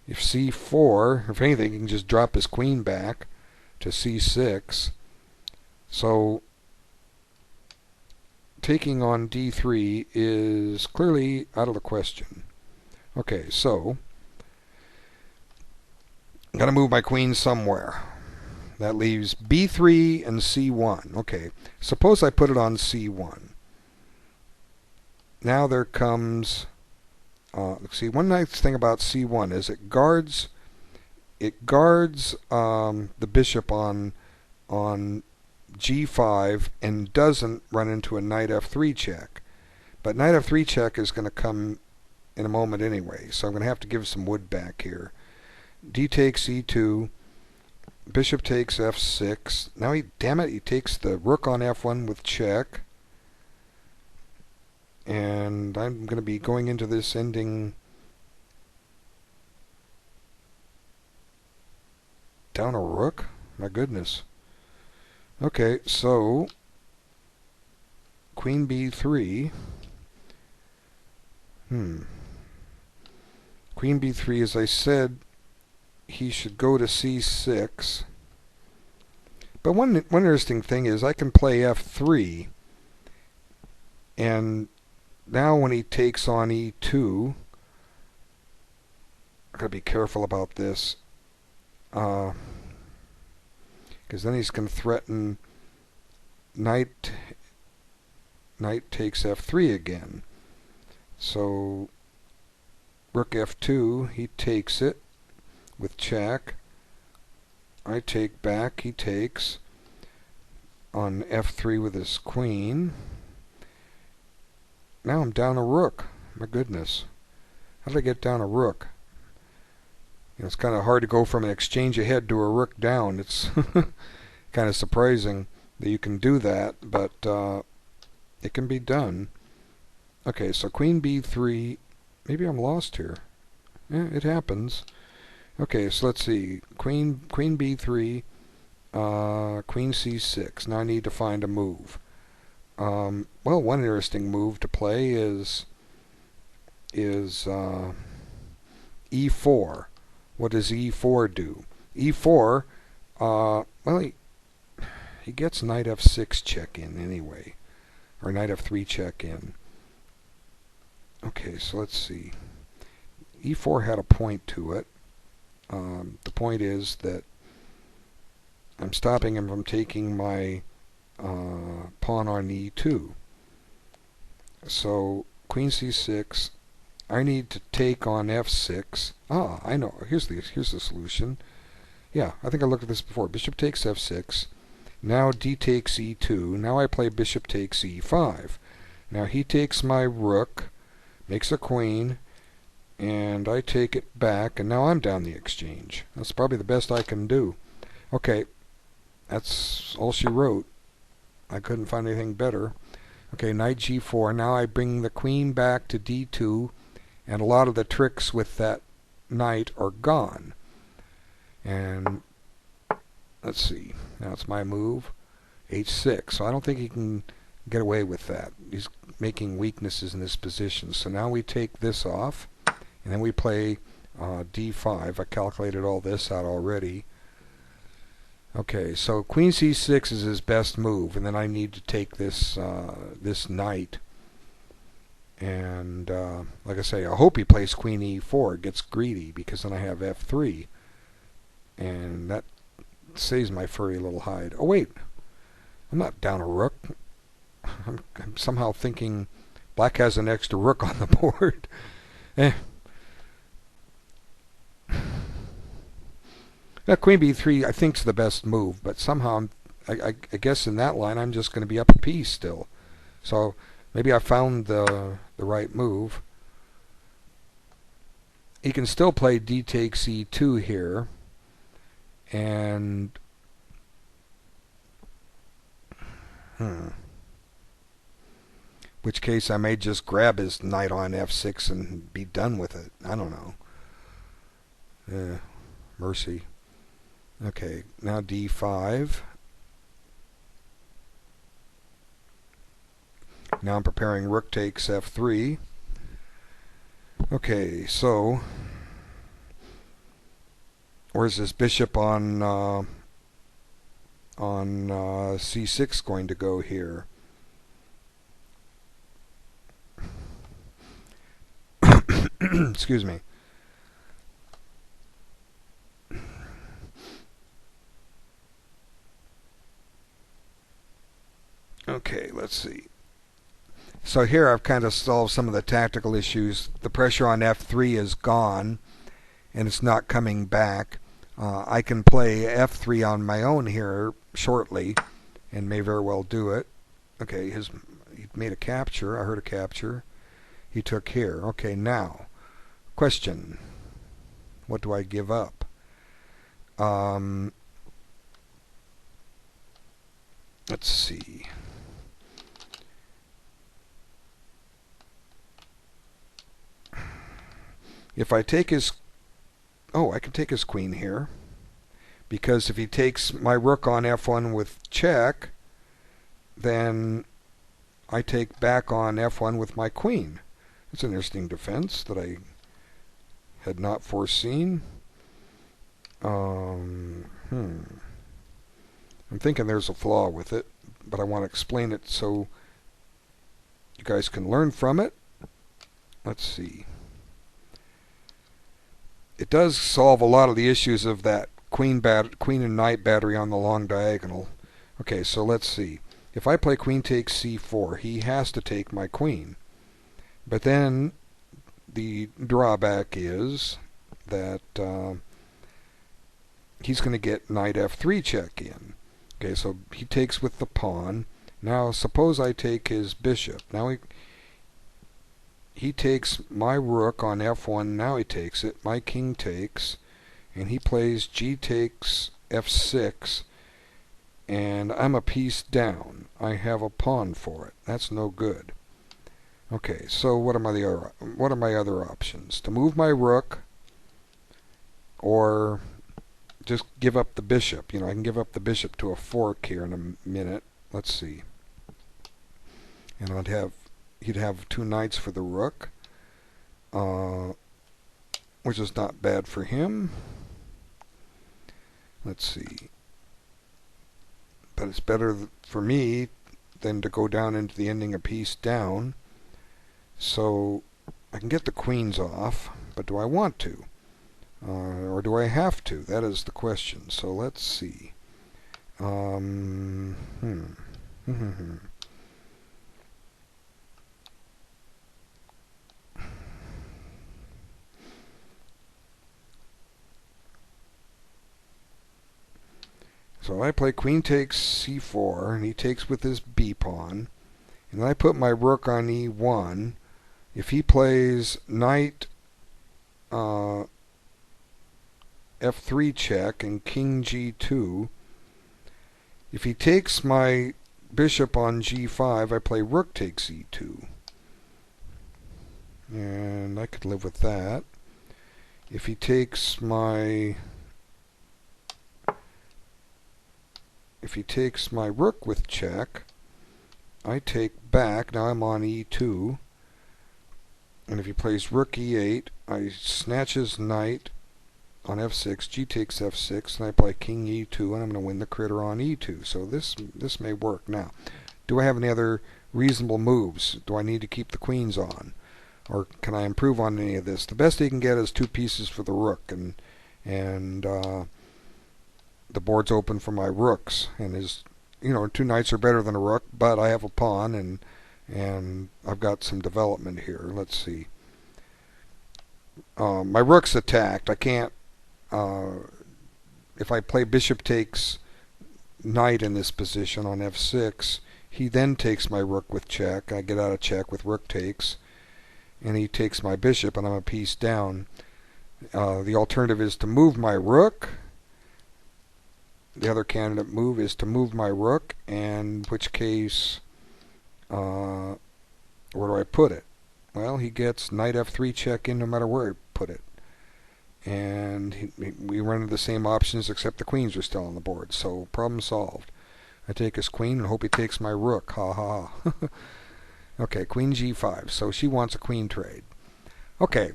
c4, if anything, he can just drop his queen back to c6. So taking on d3 is clearly out of the question. Okay, so I'm going to move my queen somewhere. That leaves b3 and c1. Okay, suppose I put it on c1. Now there comes, see, one nice thing about c1 is it guards the bishop on g5 and doesn't run into a knight f3 check. But knight f3 check is going to come in a moment anyway, so I'm going to have to give some wood back here. D takes e2, bishop takes f6. Now damn it, he takes the rook on f1 with check. And I'm going to be going into this ending down a rook? My goodness. Okay, so queen b3. Queen b3, as I said, he should go to c6. But one interesting thing is I can play f3, and now when he takes on e2, I've got to be careful about this, because then he's going to threaten knight takes f3 again. So rook f2, he takes it with check. I take back, he takes on f3 with his queen. Now I'm down a rook. My goodness. How did I get down a rook? You know, it's kind of hard to go from an exchange ahead to a rook down. It's kind of surprising that you can do that, but it can be done. Okay, so queen b3. Maybe I'm lost here. Yeah, it happens. Okay, so let's see. Queen b3, queen c6. Now I need to find a move. Well, one interesting move to play is e4. What does e4 do? e4, well, he gets knight f6 check in anyway, or knight f3 check in. Okay, so let's see. e4 had a point to it. The point is that I'm stopping him from taking my pawn on e2. So queen c6. I need to take on f6. Ah, I know. Here's the solution. Yeah, I think I looked at this before. Bishop takes f6. Now d takes e2. Now I play bishop takes e5. Now he takes my rook, makes a queen, and I take it back, and now I'm down the exchange. That's probably the best I can do. Okay, that's all she wrote. I couldn't find anything better. Okay, knight g4. Now I bring the queen back to d2, and a lot of the tricks with that knight are gone. And let's see. Now it's my move, h6. So I don't think he can get away with that. He's making weaknesses in this position. So now we take this off, and then we play d5. I calculated all this out already. Okay, so queen c6 is his best move, and then I need to take this this knight. And like I say, I hope he plays queen e4, gets greedy, because then I have f3, and that saves my furry little hide. Oh wait, I'm not down a rook. I'm somehow thinking black has an extra rook on the board. Now, queen b3 I think is the best move, but somehow I guess in that line I'm just going to be up a piece still. So maybe I found the right move. He can still play d takes e2 here, and which case I may just grab his knight on f6 and be done with it. I don't know. Mercy. Okay, now d5. Now I'm preparing rook takes f3. Okay, so where's this bishop on c6 going to go here? Excuse me. Okay, let's see. So here I've kind of solved some of the tactical issues. The pressure on f3 is gone, and it's not coming back. I can play f3 on my own here shortly, and may very well do it. Okay, he made a capture. I heard a capture. He took here. Okay, now, question. What do I give up? Let's see. If I take his... Oh, I can take his queen here. because if he takes my rook on f1 with check, then I take back on f1 with my queen. It's an interesting defense that I had not foreseen. I'm thinking there's a flaw with it, but I want to explain it so you guys can learn from it. Let's see. It does solve a lot of the issues of that queen and knight battery on the long diagonal. Okay, so let's see. If I play queen takes c4, he has to take my queen. But then the drawback is that he's going to get knight f3 check in. Okay, so he takes with the pawn. Now suppose I take his bishop. Now he takes my rook on f1. Now he takes it. My king takes, and he plays g takes f6, and I'm a piece down. I have a pawn for it. That's no good. Okay, so what are my other options? To move my rook, or just give up the bishop. I can give up the bishop to a fork here in a minute. Let's see. And he'd have two knights for the rook, which is not bad for him. Let's see. But it's better for me than to go down into the ending a piece down. So I can get the queens off, but do I want to? Or do I have to? That is the question. So let's see. So I play queen takes c4, and he takes with his b pawn, and then I put my rook on e1. If he plays knight f3 check and king g2, if he takes my bishop on g5, I play rook takes e2, and I could live with that. If he takes my rook with check, I take back. Now I'm on e2. And if he plays rook e8, I snatch his knight on f6, g takes f6, and I play king e2, and I'm going to win the critter on e2. So this may work. Now, do I have any other reasonable moves? Do I need to keep the queens on? Or can I improve on any of this? The best he can get is two pieces for the rook, and the board's open for my rooks. And his, two knights are better than a rook, but I have a pawn, and I've got some development here. Let's see. My rook's attacked. I can't. If I play bishop takes knight in this position on f6, he then takes my rook with check. I get out of check with rook takes, and he takes my bishop, and I'm a piece down. The alternative is to move my rook. The other candidate move is to move my rook, and in which case, where do I put it? Well, he gets knight f3 check in no matter where I put it. And we run into the same options, except the queens are still on the board. So problem solved. I take his queen and hope he takes my rook. Ha ha. Okay, queen g5. So she wants a queen trade. Okay.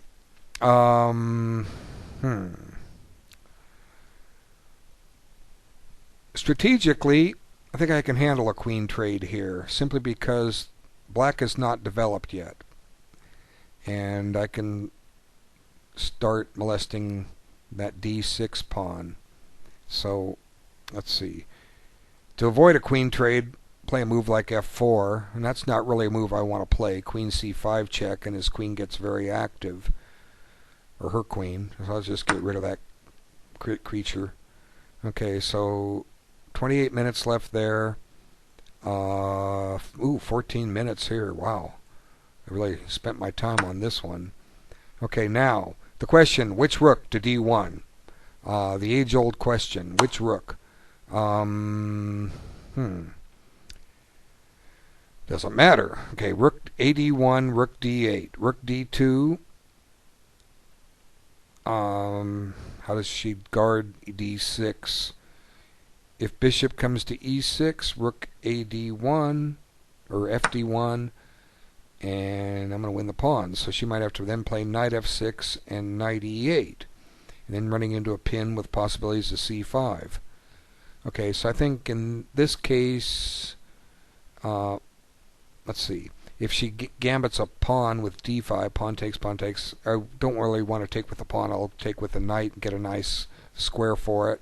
Strategically, I think I can handle a queen trade here, simply because black is not developed yet. And I can start molesting that d6 pawn. So, let's see. To avoid a queen trade, play a move like f4, and that's not really a move I want to play. Queen c5 check, and his queen gets very active. Or her queen. So I'll just get rid of that creature. Okay, so 28 minutes left there. 14 minutes here. Wow. I really spent my time on this one. Okay, now, the question, which rook to d1? The age-old question, which rook? Doesn't matter. Okay, rook ad1, rook d8, rook d2. How does she guard d6? If bishop comes to e6, rook ad1 or fd1, and I'm going to win the pawn. So she might have to then play knight f6 and knight e8, and then running into a pin with possibilities of c5. Okay, so I think in this case, let's see. If she gambits a pawn with d5, pawn takes, I don't really want to take with the pawn. I'll take with the knight and get a nice square for it.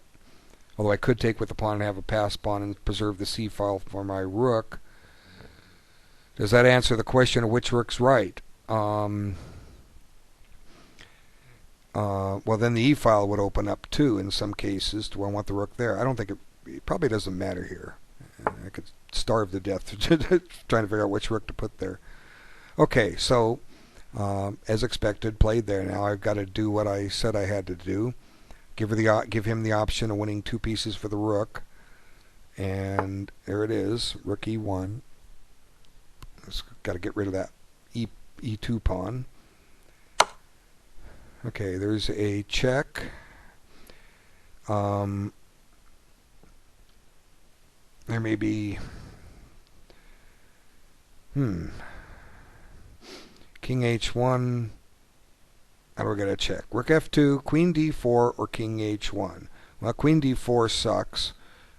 Although I could take with the pawn and have a pass pawn and preserve the c file for my rook. Does that answer the question of which rook's right? Well, then the e file would open up too in some cases. Do I want the rook there? I don't think it probably doesn't matter here. I could starve to death trying to figure out which rook to put there. Okay, so as expected, played there. Now I've got to do what I said I had to do. Give him the option of winning 2 pieces for the rook, and there it is, rook e1. Just got to get rid of that e2 pawn. Okay, there's a check. There may be king h1. How do we get a check? Rook f2, queen d4, or king h1. Well, queen d4 sucks.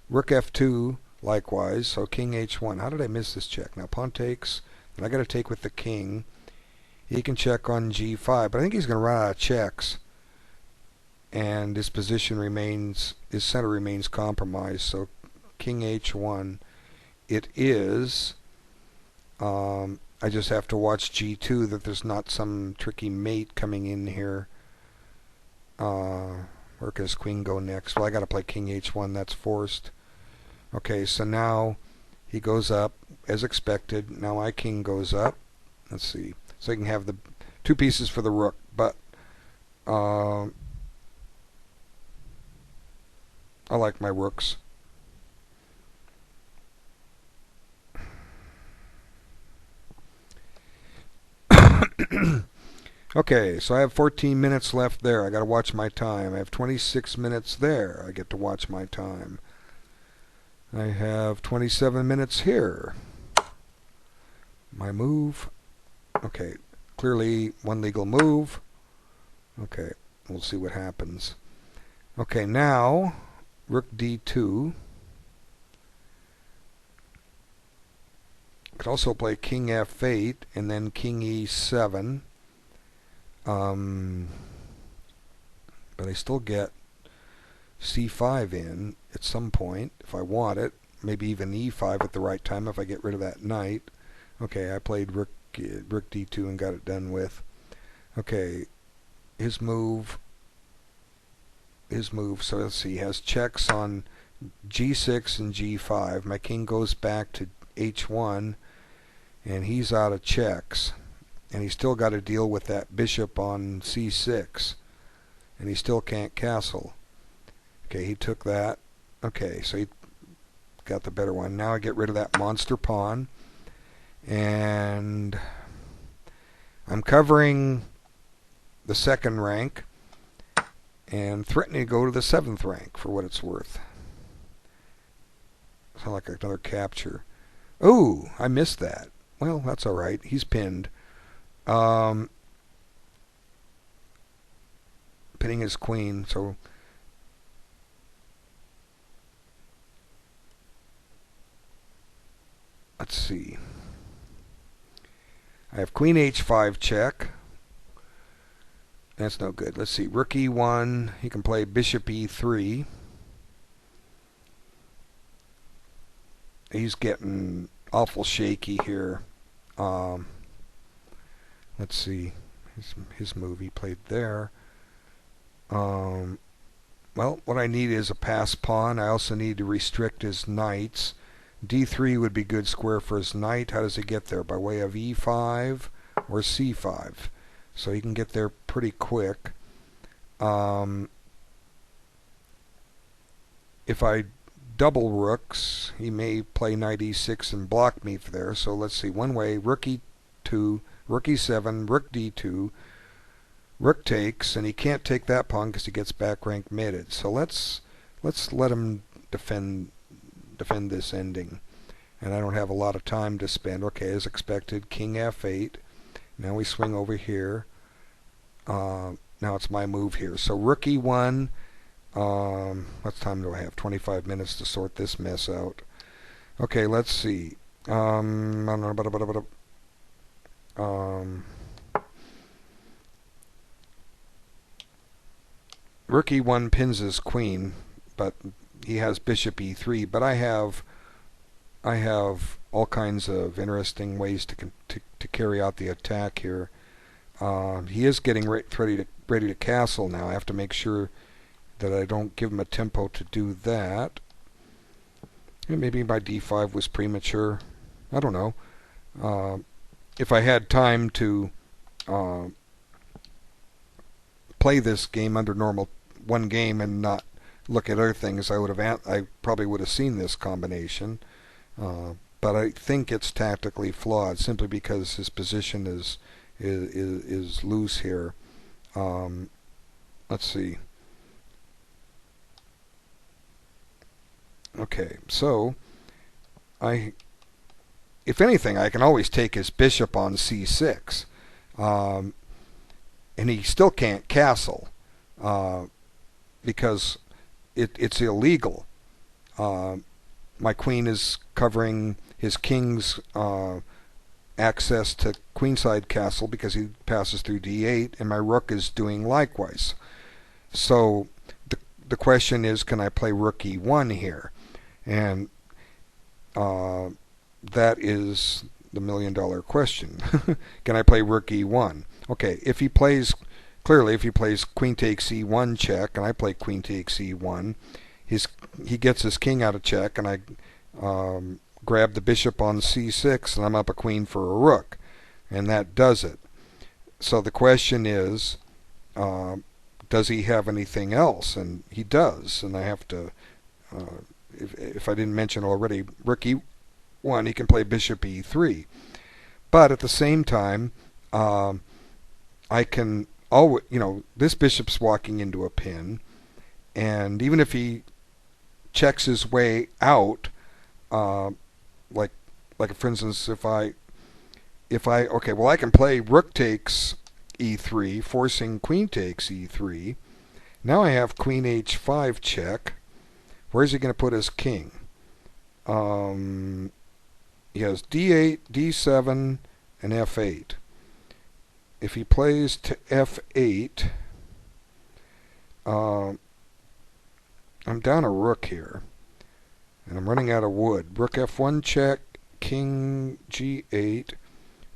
Rook f2 likewise, so king h1. How did I miss this check? Now pawn takes, and I got to take with the king. He can check on g5, but I think he's going to run out of checks, and his position remains, his center remains compromised. So king h1, it is. I just have to watch g2 that there's not some tricky mate coming in here. Where can his queen go next? Well, I got to play king h1. That's forced. Okay, so now he goes up as expected. Now my king goes up. Let's see. So I can have the 2 pieces for the rook, but I like my rooks. Okay, so I have 14 minutes left there. I got to watch my time. I have 26 minutes there. I get to watch my time. I have 27 minutes here. My move. Okay, clearly one legal move. Okay, we'll see what happens. Okay, now rook d2. Could also play king f8 and then king e7. But I still get c5 in at some point if I want it. Maybe even e5 at the right time if I get rid of that knight. Okay, I played rook d2 and got it done with. Okay, his move. So let's see. He has checks on g6 and g5. My king goes back to h1, and he's out of checks. And he's still got to deal with that bishop on c6. And he still can't castle. Okay, he took that. Okay, so he got the better one. Now I get rid of that monster pawn. And I'm covering the 2nd rank and threatening to go to the 7th rank for what it's worth. Sound like another capture. Oh, I missed that. Well, that's all right. He's pinned. Pinning his queen, so let's see. I have queen h5 check. That's no good. Let's see. Rook e1. He can play bishop e3. He's getting awful shaky here. Let's see. His move he played there. Well, what I need is a pass pawn. I also need to restrict his knights. d3 would be good square for his knight. How does he get there? By way of e5 or c5. So he can get there pretty quick. If I double rooks, he may play knight e6 and block me there. So let's see. One way, rook e2, rook e7, rook d2, rook takes, and he can't take that pawn because he gets back rank mated. So let's let him defend this ending. And I don't have a lot of time to spend. Okay, as expected, king f8. Now we swing over here. Now it's my move here. So rook e1. What time do I have? 25 minutes to sort this mess out. Okay, let's see. Rook e1 pins his queen, but he has bishop e3. But I have all kinds of interesting ways to carry out the attack here. He is getting ready to castle now. I have to make sure that I don't give him a tempo to do that. And maybe my d5 was premature. I don't know. If I had time to play this game under normal one game and not look at other things, I probably would have seen this combination. But I think it's tactically flawed simply because his position is loose here. Let's see. Okay, so if anything, I can always take his bishop on c6, and he still can't castle because it's illegal. My queen is covering his king's access to queenside castle because he passes through d8, and my rook is doing likewise. So the question is, can I play rook e1 here? And that is the $1,000,000 question. Can I play rook e1? Okay, if he plays queen takes e1 check, and I play queen takes e1, he gets his king out of check, and I grab the bishop on c6, and I'm up a queen for a rook, and that does it. So the question is, does he have anything else? And he does, and I have to, if I didn't mention already, rook e1, he can play bishop e3. But at the same time, I can always, this bishop's walking into a pin, and even if he checks his way out, like for instance, I can play rook takes e3, forcing queen takes e3. Now I have queen h5 check. Where's he going to put his king? He has d8, d7, and f8. If he plays to f8, I'm down a rook here, and I'm running out of wood. Rook f1 check, king g8,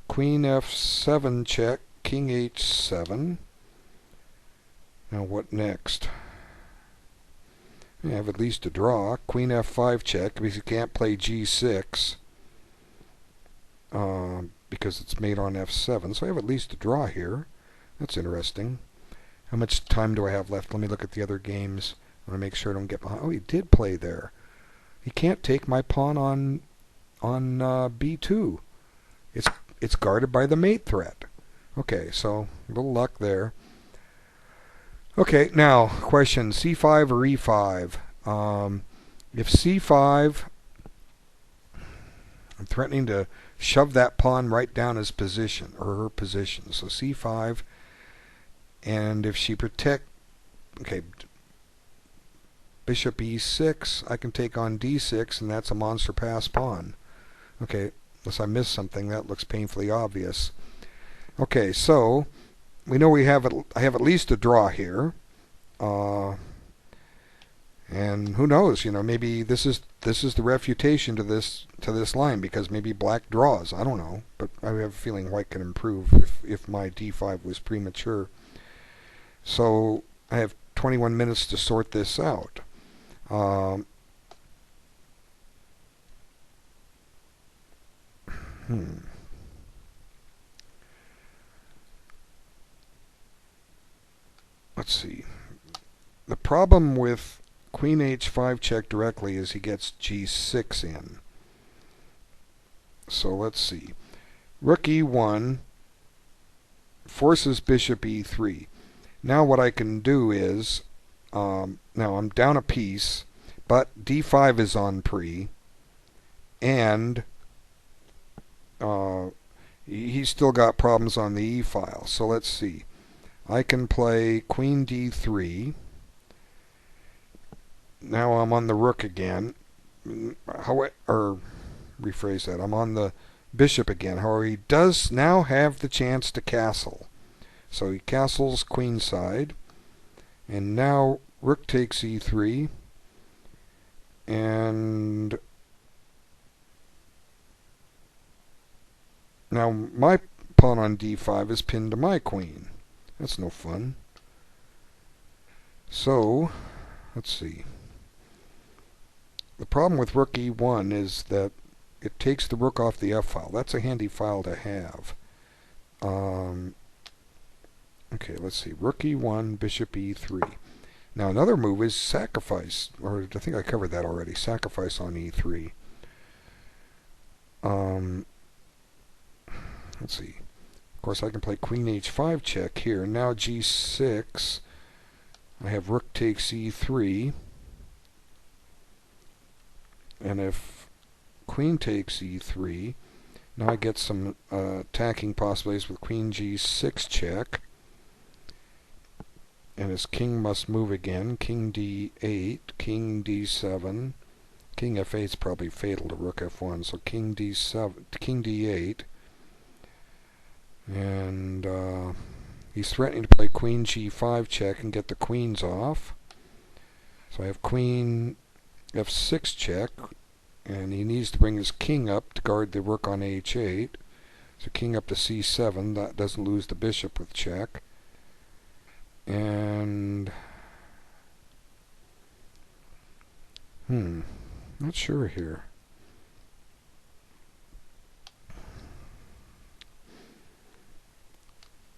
queen f7 check, king h7. Now what next? I have at least a draw. Queen f5 check because he can't play g6 because it's made on f7. So I have at least a draw here. That's interesting. How much time do I have left? Let me look at the other games. I want to make sure I don't get behind. Oh, he did play there. He can't take my pawn on b2. It's guarded by the mate threat. Okay, so a little luck there. Okay, now question: c5 or e5? If c5, I'm threatening to shove that pawn right down his position or her position. So c5, and if she okay, bishop e6, I can take on d6, and that's a monster pass pawn. Okay, unless I missed something, that looks painfully obvious. Okay, so we know I have at least a draw here, and who knows? Maybe this is the refutation to this line, because maybe black draws. I don't know, but I have a feeling white can improve if my d5 was premature. So I have 21 minutes to sort this out. Let's see. The problem with queen h5 check directly is he gets g6 in. So let's see. Rook e1 forces bishop e3. Now what I can do is, now I'm down a piece, but d5 is on pre, and he's still got problems on the e file. So let's see. I can play queen d3. Now I'm on the rook again. Or rephrase that. I'm on the bishop again. However, he does now have the chance to castle. So he castles queenside. And now rook takes e3. And now my pawn on d5 is pinned to my queen. That's no fun. So, let's see. The problem with rook e1 is that it takes the rook off the f-file. That's a handy file to have. Okay, let's see. Rook e1, bishop e3. Now another move is sacrifice, or I think I covered that already. Sacrifice on e3. Let's see. Of course, I can play queen h5 check here. Now g6. I have rook takes e3. And if queen takes e3, now I get some attacking possibilities with queen g6 check. And his king must move again. King d8, king d7. King f8 is probably fatal to rook f1, so king d7, king d8. And he's threatening to play queen g5 check and get the queens off. So I have queen f6 check, and he needs to bring his king up to guard the rook on h8. So king up to c7, that doesn't lose the bishop with check. And not sure here.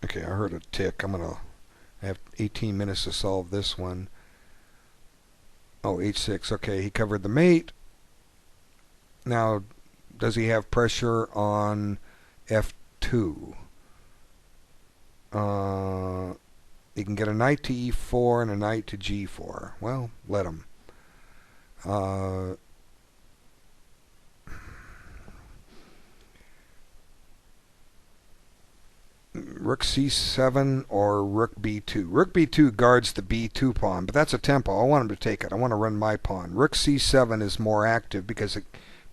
Okay, I heard a tick. I have 18 minutes to solve this one. Oh, h6. Okay, he covered the mate. Now, does he have pressure on f2? He can get a knight to e4 and a knight to g4. Well, let him. Rook c7 or rook b2. Rook b2 guards the b2 pawn, but that's a tempo. I want him to take it. I want to run my pawn. Rook c7 is more active because it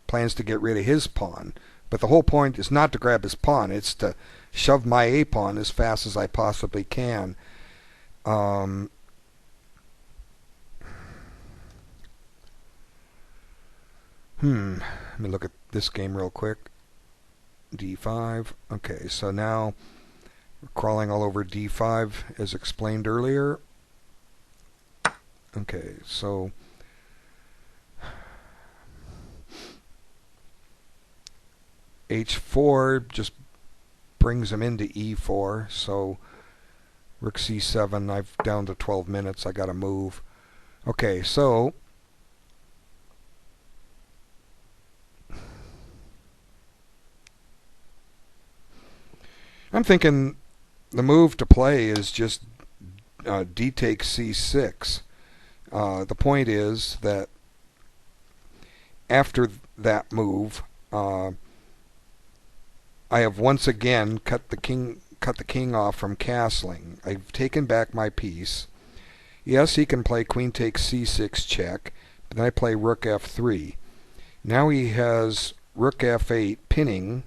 plans to get rid of his pawn. But the whole point is not to grab his pawn. It's to shove my a pawn as fast as I possibly can. Let me look at this game real quick. d5. Okay, so now we're crawling all over d5 as explained earlier. Okay, so h4 just brings him into e4, so rook c7, I've down to 12 minutes, I gotta move. Okay, so I'm thinking the move to play is just d takes c6. The point is that after that move, I have once again cut the king off from castling. I've taken back my piece. Yes, he can play queen takes c6 check, but then I play rook f3. Now he has rook f8 pinning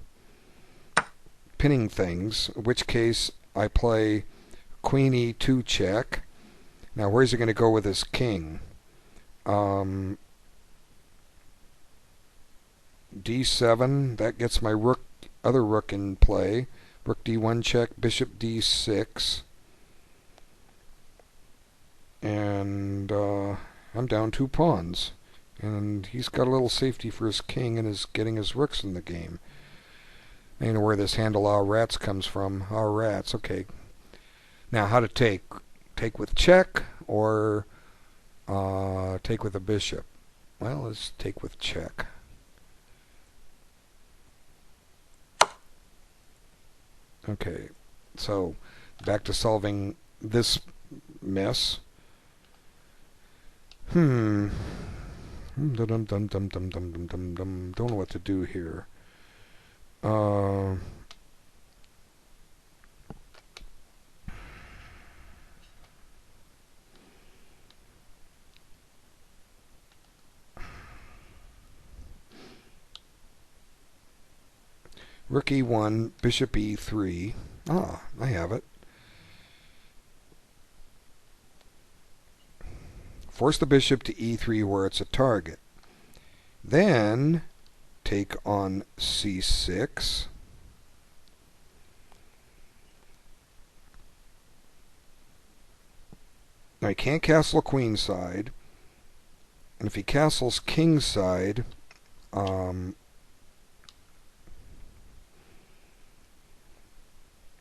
things, in which case I play queen e2 check. Now where's he going to go with his king? d7, that gets my other rook in play. Rook d1 check, bishop d6. And I'm down 2 pawns. And he's got a little safety for his king and is getting his rooks in the game. I don't know where this handle all rats comes from. All rats, okay. Now how to take? Take with check or take with a bishop? Well, let's take with check. Okay, so back to solving this mess. Don't know what to do here. Rook e1, bishop e3. Ah, I have it. Force the bishop to e3 where it's a target. Then take on c6. Now he can't castle queenside. And if he castles kingside,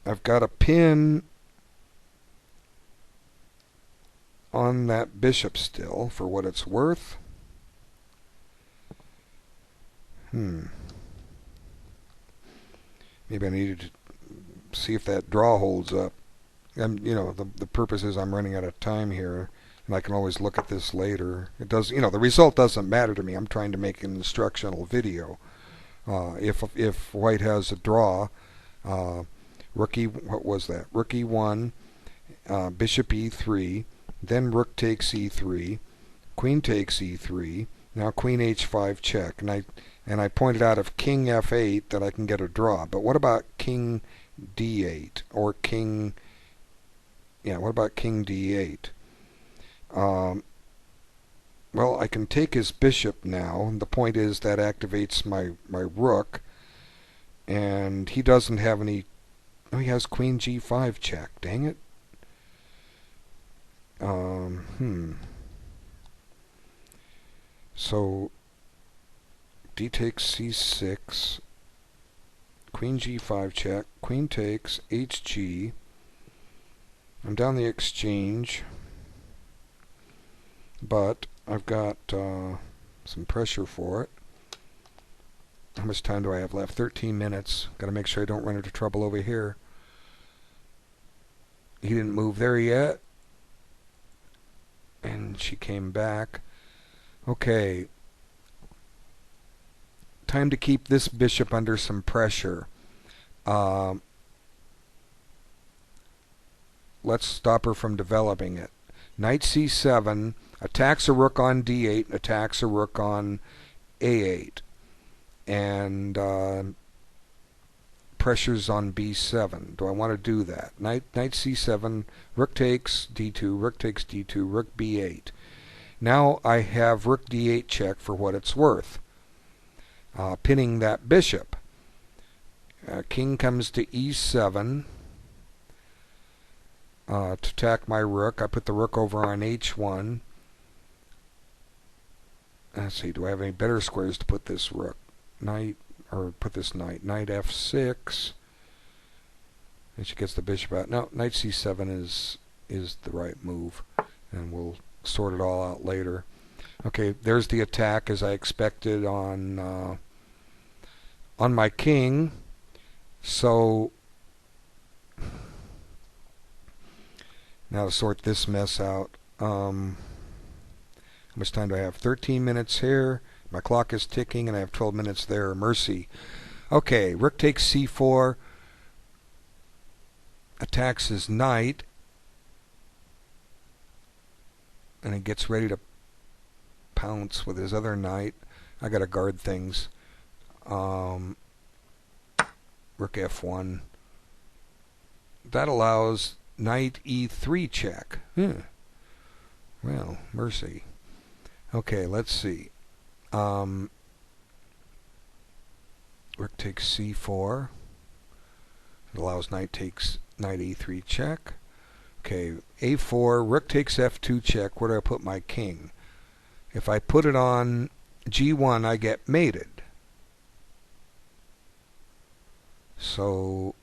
I've got a pin on that bishop still, for what it's worth. Maybe I needed to see if that draw holds up. The purpose is I'm running out of time here, and I can always look at this later. It does, the result doesn't matter to me. I'm trying to make an instructional video. If white has a draw, what was that? Rook e1, bishop e3, then rook takes e3, queen takes e3. Now queen h5 check, and I pointed out if king f8 that I can get a draw. But what about king d8 or king? Yeah, what about king d8? Well, I can take his bishop now. And the point is that activates my rook, and he doesn't have any. Oh, he has queen g5 check. Dang it. So d takes c6, queen g5 check, queen takes hg. I'm down the exchange, but I've got some pressure for it. How much time do I have left? 13 minutes. Got to make sure I don't run into trouble over here. He didn't move there yet, and she came back. Okay, time to keep this bishop under some pressure. Let's stop her from developing it. Knight c7 attacks a rook on d8 and attacks a rook on a8, and pressures on b7. Do I want to do that? Knight c7, rook takes d2, rook takes d2, rook b8. Now I have rook d8 check for what it's worth, pinning that bishop. King comes to e7 to attack my rook. I put the rook over on h1. Let's see, do I have any better squares to put this rook? Knight, or put this knight. Knight f6. And she gets the bishop out. No, knight c7 is the right move, and we'll sort it all out later. Okay, there's the attack as I expected on my king. So now to sort this mess out. How much time do I have? 13 minutes here. My clock is ticking, and I have 12 minutes there. Mercy. Okay, rook takes c4. Attacks his knight. And he gets ready to pounce with his other knight. I gotta guard things. Rook f1. That allows knight e3 check. Well, mercy. Okay, let's see. Rook takes c4. It allows knight e3 check. Okay, a4, rook takes f2 check. Where do I put my king? If I put it on g1, I get mated. So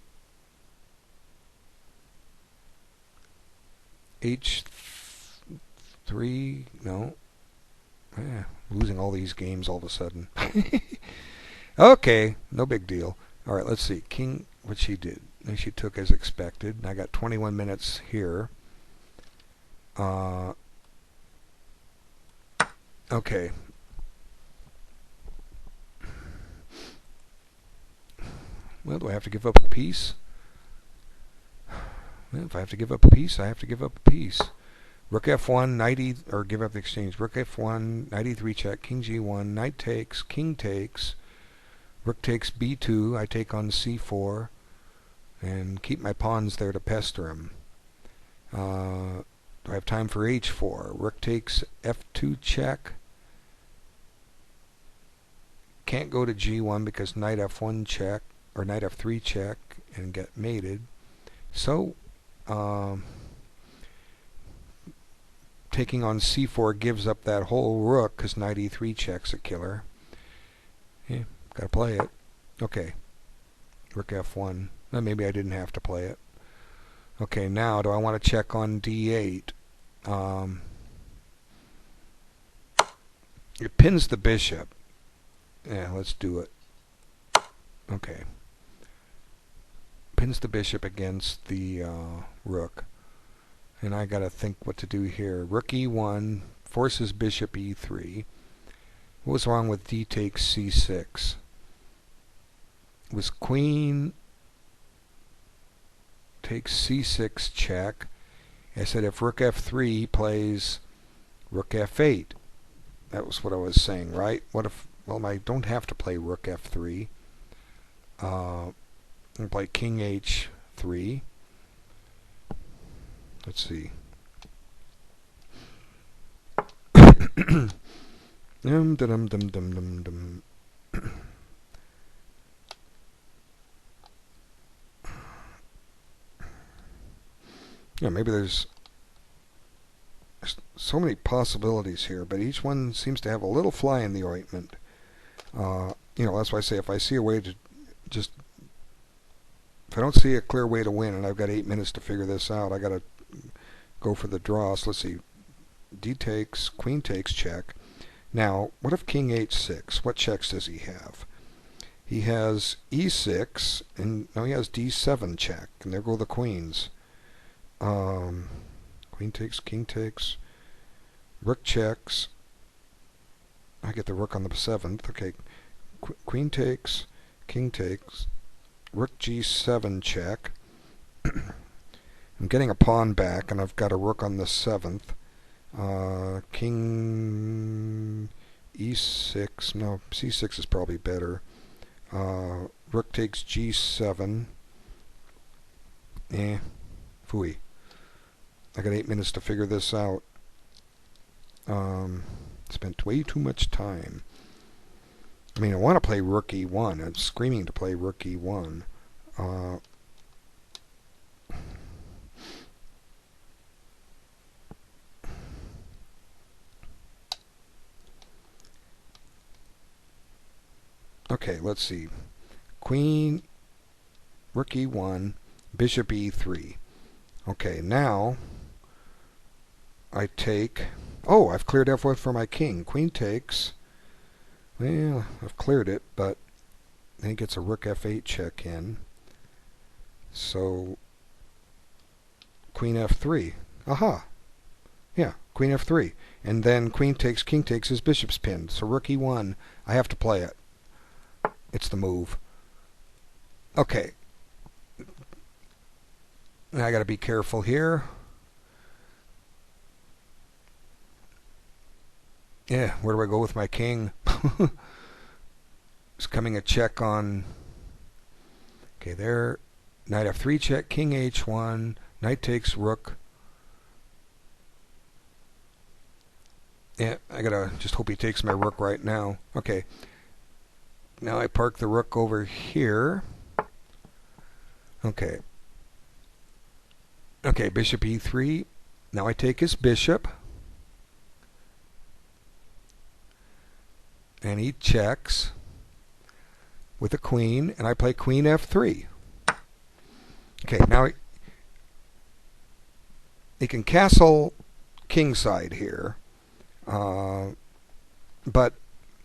h3, no. Losing all these games all of a sudden. Okay, no big deal. Alright, let's see. King, what she did. She took as expected. I got 21 minutes here. Okay. Well, do I have to give up a piece? Well, if I have to give up a piece, I have to give up a piece. Rook F1, knight E, or give up the exchange. Rook F1, knight E3 check, king G1, knight takes, king takes, rook takes B2, I take on C4, and keep my pawns there to pester him. Do I have time for H4? Rook takes F2 check. Can't go to G1 because knight F1 check, or knight F3 check, and get mated. So, taking on C4 gives up that whole rook because knight E3 checks a killer. Yeah, gotta play it. Okay, rook F1. Well, maybe I didn't have to play it. Okay, now do I want to check on D8? It pins the bishop. Yeah, let's do it. Okay. Pins the bishop against the rook. And I gotta think what to do here. Rook E1 forces bishop E3. What was wrong with D takes C6? It was queen takes C6 check. I said if rook F3 he plays rook F8. That was what I was saying, right? What if, well, I don't have to play rook F3. I'll play king H3. Let's see. Dum dum dum dum dum dum. Yeah, maybe there's so many possibilities here, but each one seems to have a little fly in the ointment. That's why I say if I see a way to just, if I don't see a clear way to win, and I've got 8 minutes to figure this out, I got to go for the draw. So let's see. D takes, queen takes, check. Now, what if king H6? What checks does he have? He has E6, and now he has D7 check, and there go the queens. Queen takes, king takes, rook checks. I get the rook on the 7th. Okay, queen takes, king takes, rook G7 check. I'm getting a pawn back, and I've got a rook on the 7th. King E6. No, C6 is probably better. Rook takes G7. Phooey. I got 8 minutes to figure this out. Spent way too much time. I mean, I want to play rook E1. I'm screaming to play rook E1. Okay, let's see. Queen, rook E1, bishop E3. Okay, now I take... Oh, I've cleared F1 for my king. Queen takes... Well, I've cleared it, but then he gets a rook F8 check in. So, queen F3. Aha! Yeah, queen F3. And then queen takes, king takes, his bishop's pinned. So rook E1, I have to play it. It's the move. Okay. Now I got to be careful here. Yeah, where do I go with my king? It's coming a check on... Okay, there. Knight F3 check, king H1, knight takes rook. Yeah, I gotta just hope he takes my rook right now. Okay. Now I park the rook over here. Okay. Okay, bishop E3. Now I take his bishop. And he checks with a queen, and I play queen F3. Okay, now he can castle kingside here, but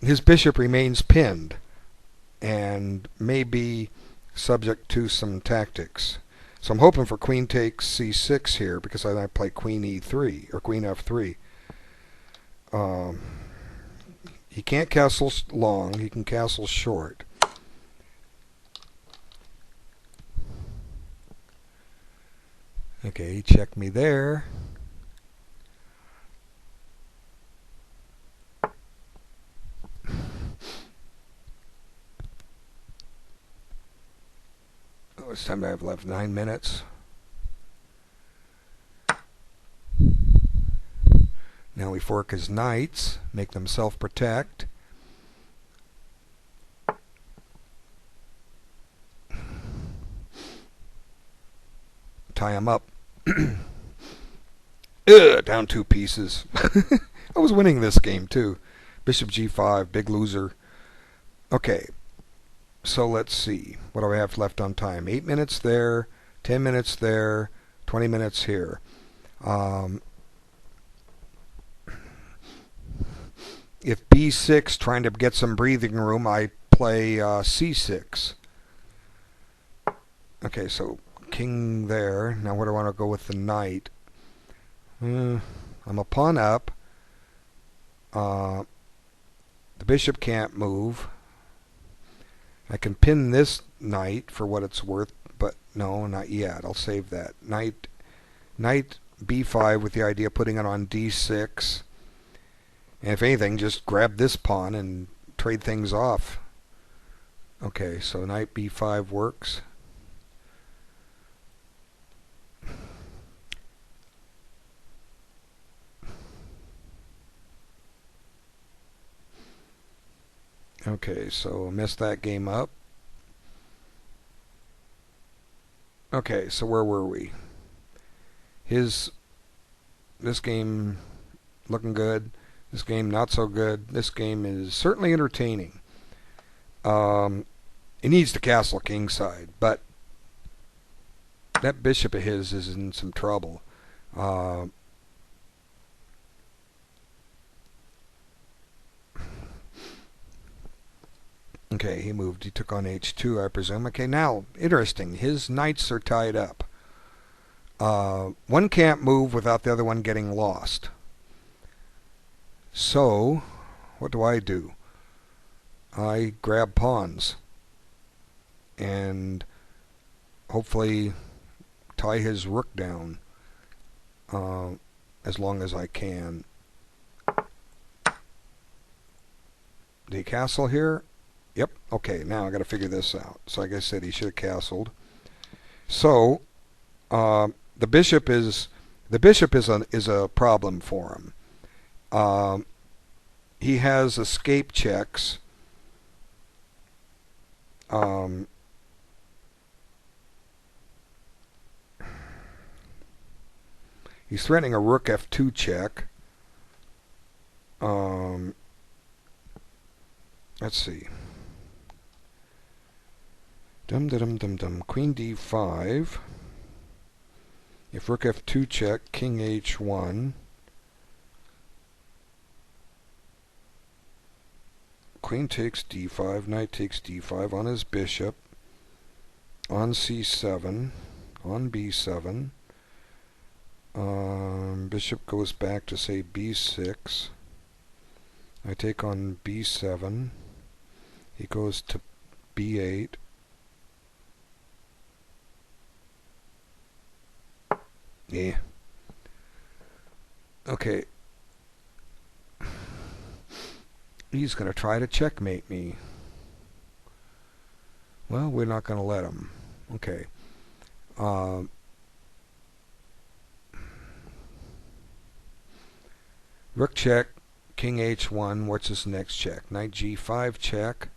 his bishop remains pinned and may be subject to some tactics. So I'm hoping for queen takes c6 here because I play queen e3 or queen f3. He can't castle long. He can castle short. Okay, he checked me there. Oh, it's time I have left 9 minutes. Now we fork his knights, make them self-protect. Tie him up. Down 2 pieces. I was winning this game too. Bishop g5, big loser. Okay, so let's see. What do I have left on time? 8 minutes there, 10 minutes there, 20 minutes here. If b6, trying to get some breathing room, I play c6. Okay, so king there. Now where do I want to go with the knight? I'm a pawn up. The bishop can't move. I can pin this knight for what it's worth, but no, not yet. I'll save that. Knight b5 with the idea of putting it on d6. And if anything, just grab this pawn and trade things off. Okay, so knight b5 works. Okay, so messed that game up. Okay, so where were we? This game looking good. This game not so good. This game is certainly entertaining. He needs to castle kingside, but that bishop of his is in some trouble. Okay, he moved. He took on h2, I presume. Okay, now, interesting. His knights are tied up. One can't move without the other one getting lost. So, what do? I grab pawns and hopefully tie his rook down as long as I can. Did he castle here? Yep. Okay, now I got to figure this out. So like I said, he should have castled. So the bishop is a problem for him. He has escape checks. He's threatening a rook f2 check. Let's see. Queen d5. If rook f2 check, king h1. Queen takes d5, knight takes d5 on his bishop. On c7, on b7. Bishop goes back to say b6. I take on b7. He goes to b8. Yeah. Okay. He's going to try to checkmate me. Well, we're not going to let him. Okay. Rook check, king h1. What's his next check? Knight g5 check.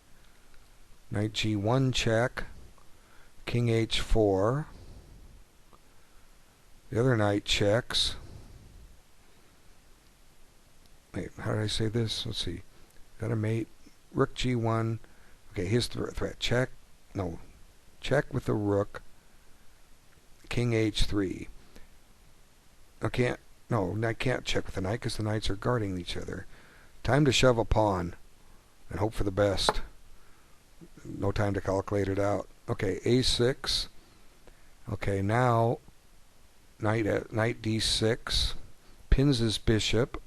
Knight g1 check. King h4. The other knight checks. Wait, how did I say this? Let's see. Got a mate. Rook g1. Okay, here's the threat. Check. No. Check with the rook. King h3. I can't. No, I can't check with the knight because the knights are guarding each other. Time to shove a pawn and hope for the best. No time to calculate it out. Okay, a6. Okay, now knight d6, pins his bishop,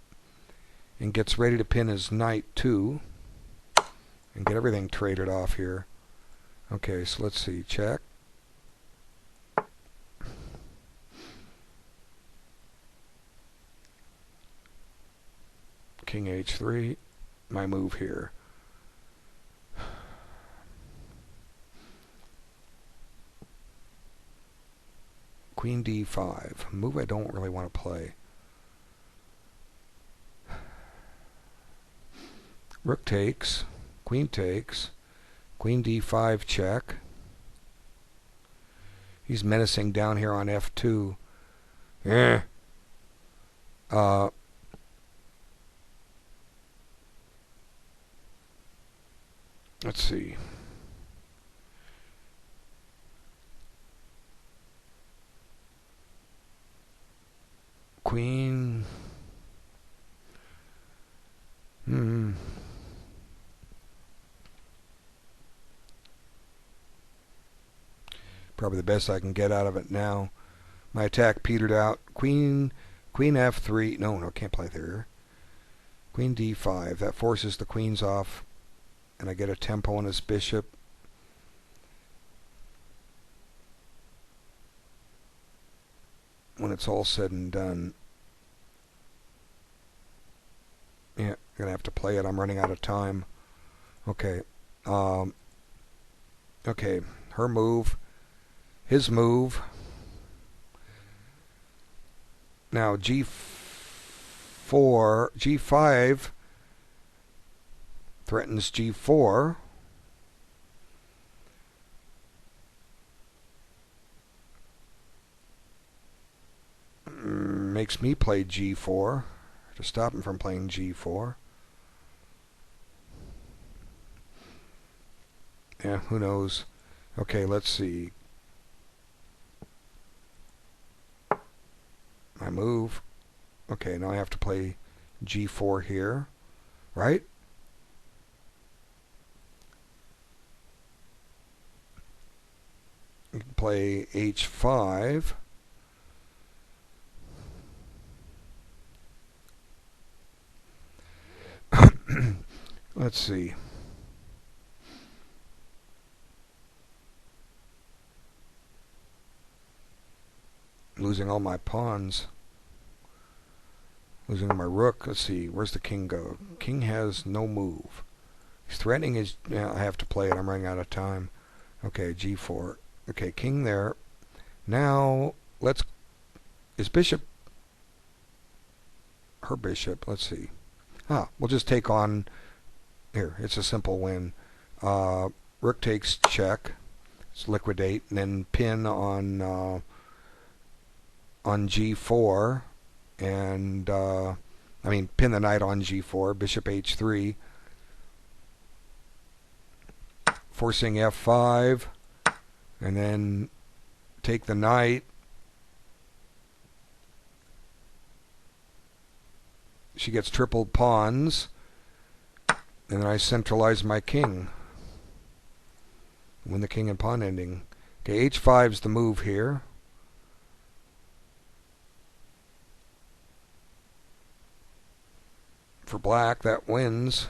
and gets ready to pin his knight too, and get everything traded off here. Okay, so let's see, check. King h3, my move here. Queen d5, move I don't really want to play. Rook takes, queen d5 check. He's menacing down here on f2. Let's see. Queen. Probably the best I can get out of it now. My attack petered out. Queen f3. No, can't play there. Queen d5. That forces the queens off, and I get a tempo on his bishop. When it's all said and done, yeah, I'm gonna have to play it. I'm running out of time. Okay. Okay, her move, his move. Now g5 threatens g4. Makes me play g4 to stop him from playing g4. Yeah, who knows? Okay, let's see. My move. Okay, now I have to play g4 here, right? You can play h5. Let's see. Losing all my pawns. Losing my rook. Let's see. Where's the king go? King has no move. He's threatening his... Yeah, I have to play it. I'm running out of time. Okay, g4. Okay, king there. Now, let's... Is bishop... Her bishop. Let's see. We'll just take on... Here, it's a simple win. Rook takes check. Let's liquidate. And then pin on g4. And, pin the knight on g4. Bishop h3. Forcing f5. And then take the knight. She gets tripled pawns. And then I centralize my king. Win the king and pawn ending. Okay, h5's the move here. For black, that wins.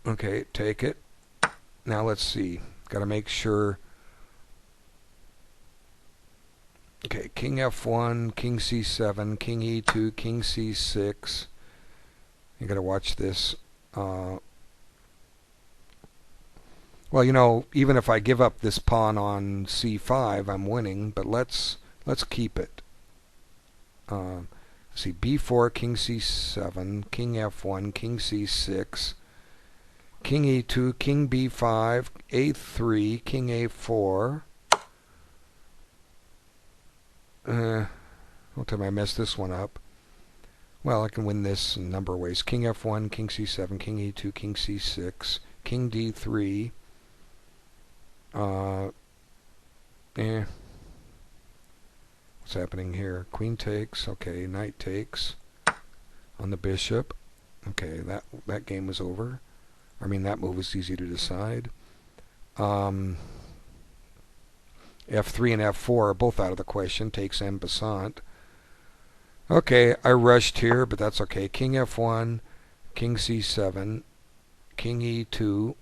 Okay, take it. Now let's see. Got to make sure. Okay, king f1, king c7, king e2, king c6. You got to watch this. Well, even if I give up this pawn on c5, I'm winning. But let's keep it. Let's see, b4, king c7, king f1, king c6, king e2, king b5, a3, king a4. What time I messed this one up? Well, I can win this in a number of ways. King f1, king c7, king e2, king c6, king d3. What's happening here? Queen takes. Okay, knight takes on the bishop. Okay, that game was over. That move was easy to decide. F3 and F4 are both out of the question. Takes en passant. Okay, I rushed here, but that's okay. King F1, King C7, King E2.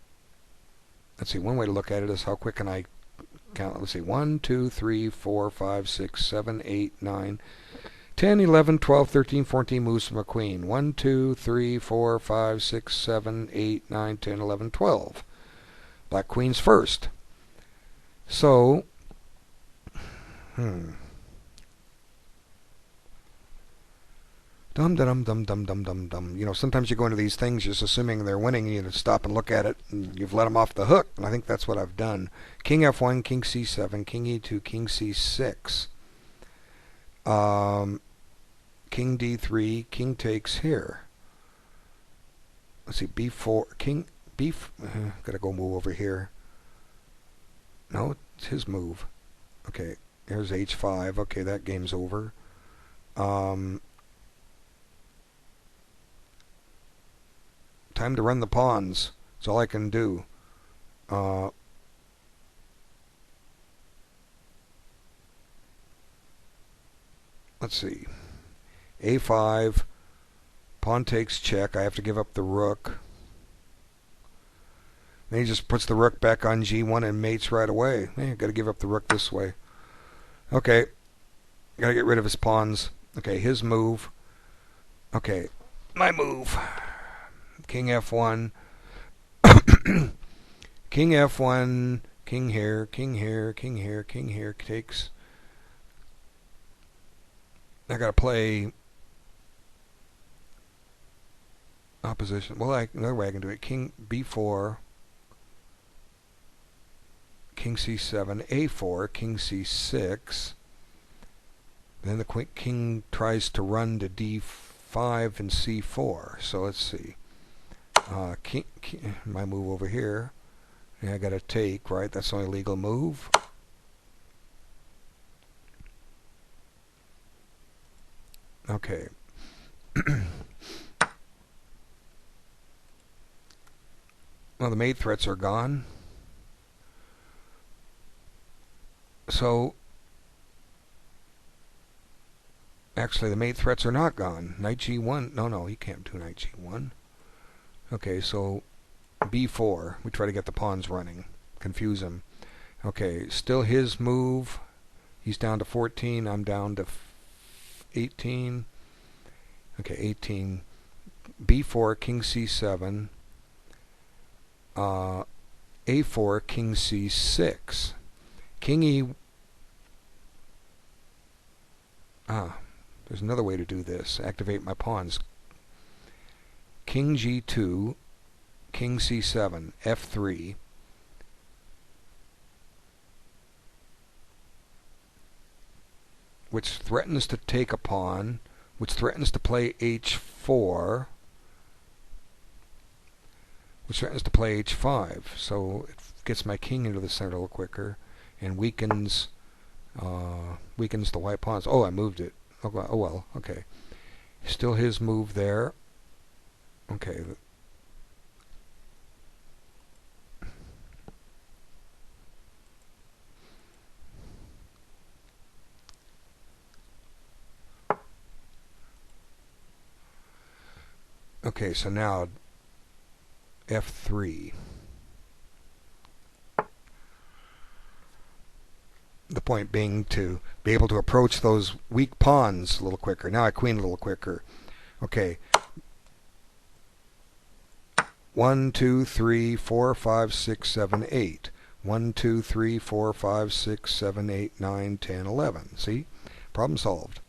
Let's see, one way to look at it is how quick can I count. Let's see, 1, 2, 3, 4, 5, 6, 7, 8, 9, 10, 11, 12, 13, 14 moves from a queen. 1, 2, 3, 4, 5, 6, 7, 8, 9, 10, 11, 12. Black queen's first. So, Dum dum dum dum dum dum dum. You know, sometimes you go into these things just assuming they're winning, and you stop and look at it, and you've let them off the hook. And I think that's what I've done. King F1, King C7, King E2, King C6, King D3, King takes here. Let's see, B4, King B. Gotta go move over here. No, it's his move. Okay, here's H5. Okay, that game's over. Time to run the pawns. That's all I can do. Let's see. A5. Pawn takes check. I have to give up the rook. Then he just puts the rook back on G1 and mates right away. Hey, got to give up the rook this way. Okay. Got to get rid of his pawns. Okay, his move. Okay, my move. King F1. King F1. King here. King here. King here. King here. Takes. I got to play opposition. Well, another way I can do it. King B4. King C7, A4, King C6. Then the king tries to run to D5 and C4. So let's see. My move over here. Yeah, I got to take, right? That's the only legal move. Okay. Well, the mate threats are gone. So, actually, the mate threats are not gone. Knight G1. No, he can't do Knight G1. Okay, so B4. We try to get the pawns running. Confuse him. Okay, still his move. He's down to 14. I'm down to 18. Okay, 18. B4, King C7. A4, King C6. King E. There's another way to do this. Activate my pawns. King G2, King C7, F3. Which threatens to take a pawn, which threatens to play H4, which threatens to play H5. So it gets my king into the center a little quicker and weakens the white pawns. Oh, I moved it. Oh well, okay. Still his move there. Okay. Okay, so now F3. The point being to be able to approach those weak pawns a little quicker. Now I queen a little quicker. Okay. 1, 2, 3, 4, 5, 6, 7, 8. 1, 2, 3, 4, 5, 6, 7, 8, 9, 10, 11. See? Problem solved.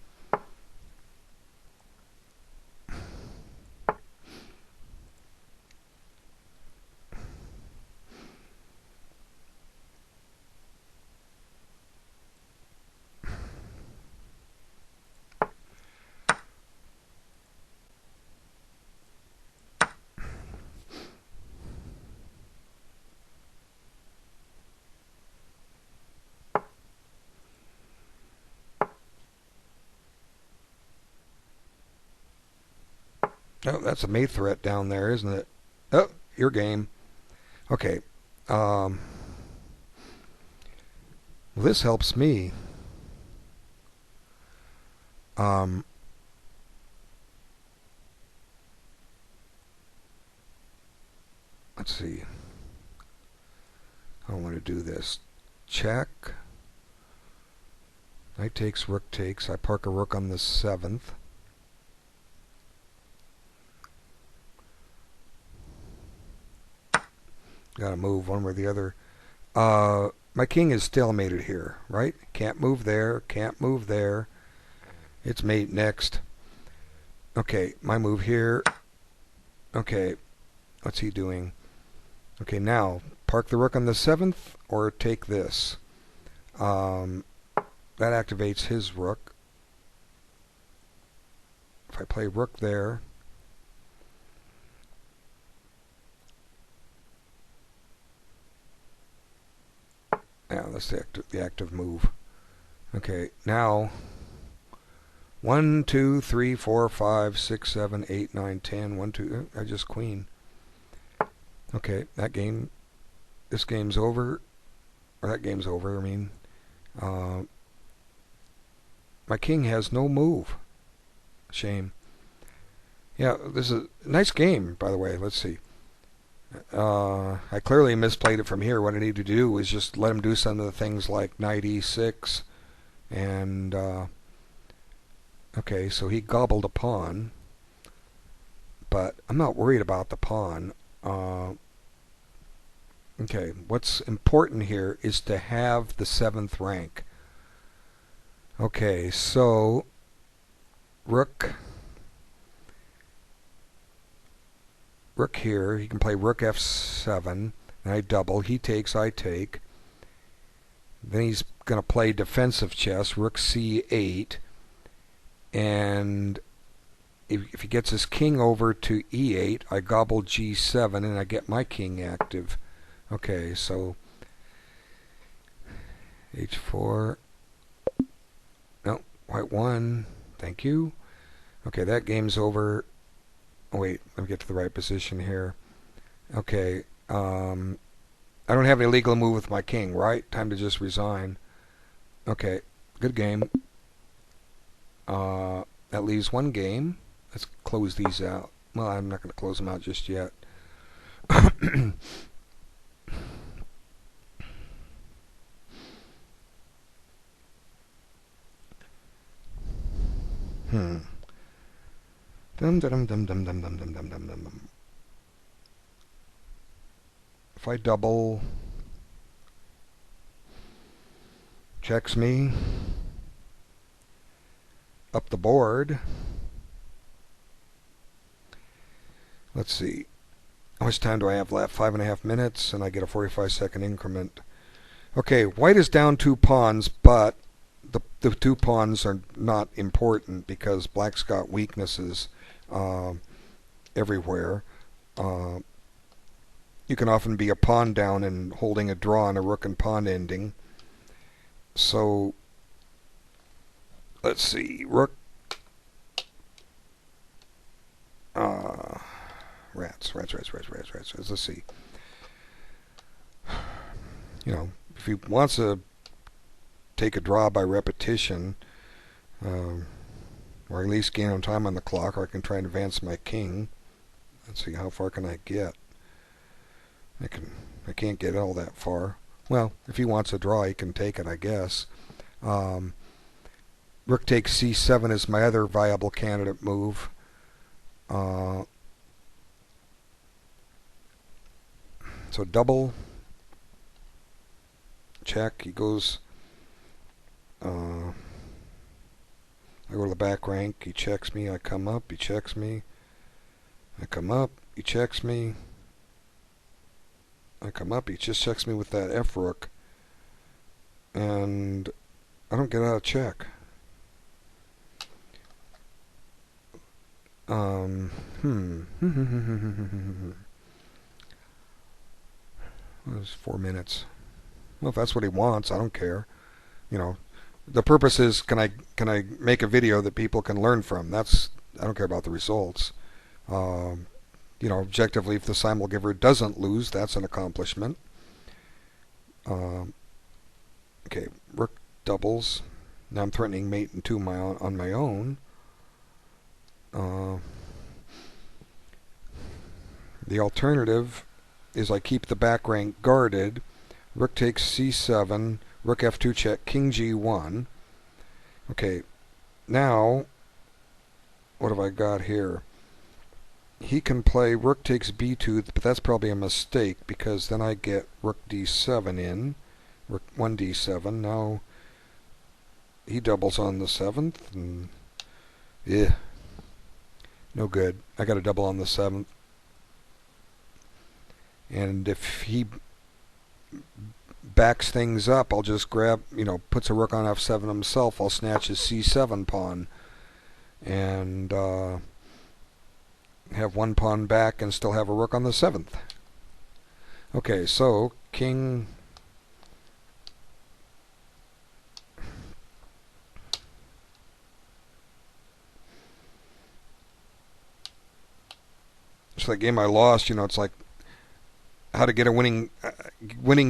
Oh, that's a mate threat down there, isn't it? Oh, your game. Okay. Well, this helps me. Let's see. I want to do this. Check. Knight takes, rook takes. I park a rook on the 7th. Gotta move one way or the other. My king is stalemated here, right? Can't move there, can't move there. It's mate next. Okay, my move here. Okay, what's he doing? Okay, now, park the rook on the 7th or take this. That activates his rook. If I play rook there, yeah, that's the active move. Okay, now 1, 2, 3, 4, 5, 6, 7, 8, 9, 10. 1, 2. I just queen. Okay, this game's over. Or that game's over, I mean. My king has no move. Shame. Yeah, this is a nice game, by the way. Let's see. I clearly misplayed it from here. What I need to do was just let him do some of the things like knight e6. And, okay, so he gobbled a pawn. But I'm not worried about the pawn. Okay, what's important here is to have the 7th rank. Okay, so rook here. He can play rook f7. And I double. He takes, I take. Then he's going to play defensive chess, rook c8. And if he gets his king over to e8, I gobble g7 and I get my king active. Okay, so h4. No, white 1. Thank you. Okay, that game's over. Oh, wait, let me get to the right position here. Okay, I don't have any legal move with my king, right? Time to just resign. Okay, good game. That leaves one game. Let's close these out. Well, I'm not going to close them out just yet. Dum dum dum dum dum dum dum dum dum dum. If I double, checks me up the board. Let's see. How much time do I have left? 5.5 minutes, and I get a 45-second increment. Okay, white is down 2 pawns, but the 2 pawns are not important because black's got weaknesses everywhere. You can often be a pawn down and holding a draw on a rook and pawn ending. So, let's see. Rook. Rats. Let's see. You know, if he wants to take a draw by repetition, or at least gain on time on the clock, or I can try and advance my king. Let's see, how far can I get? I can't get all that far. Well, if he wants a draw, he can take it, I guess. Rook takes c7 is my other viable candidate move. So double, check. He goes. I go to the back rank. He checks me. I come up. He checks me. I come up. He checks me. I come up. He just checks me with that F rook, and I don't get out of check. It was 4 minutes. Well, if that's what he wants, I don't care. You know, the purpose is can I make a video that people can learn from. I don't care about the results. You know, objectively, if the simul giver doesn't lose, that's an accomplishment. Okay, rook doubles. Now I'm threatening mate and 2 on my own. The alternative is I keep the back rank guarded. Rook takes c7, rook f2 check, king g1. Okay, now what have I got here? He can play rook takes b2, but that's probably a mistake because then I get rook d7 in. Rook 1d7. Now he doubles on the 7th, and yeah, no good. I got a double on the 7th. And if he backs things up, I'll just grab, puts a rook on f7 himself. I'll snatch his c7 pawn and have one pawn back and still have a rook on the 7th. Okay, so king... So that game I lost, it's like how to get a winning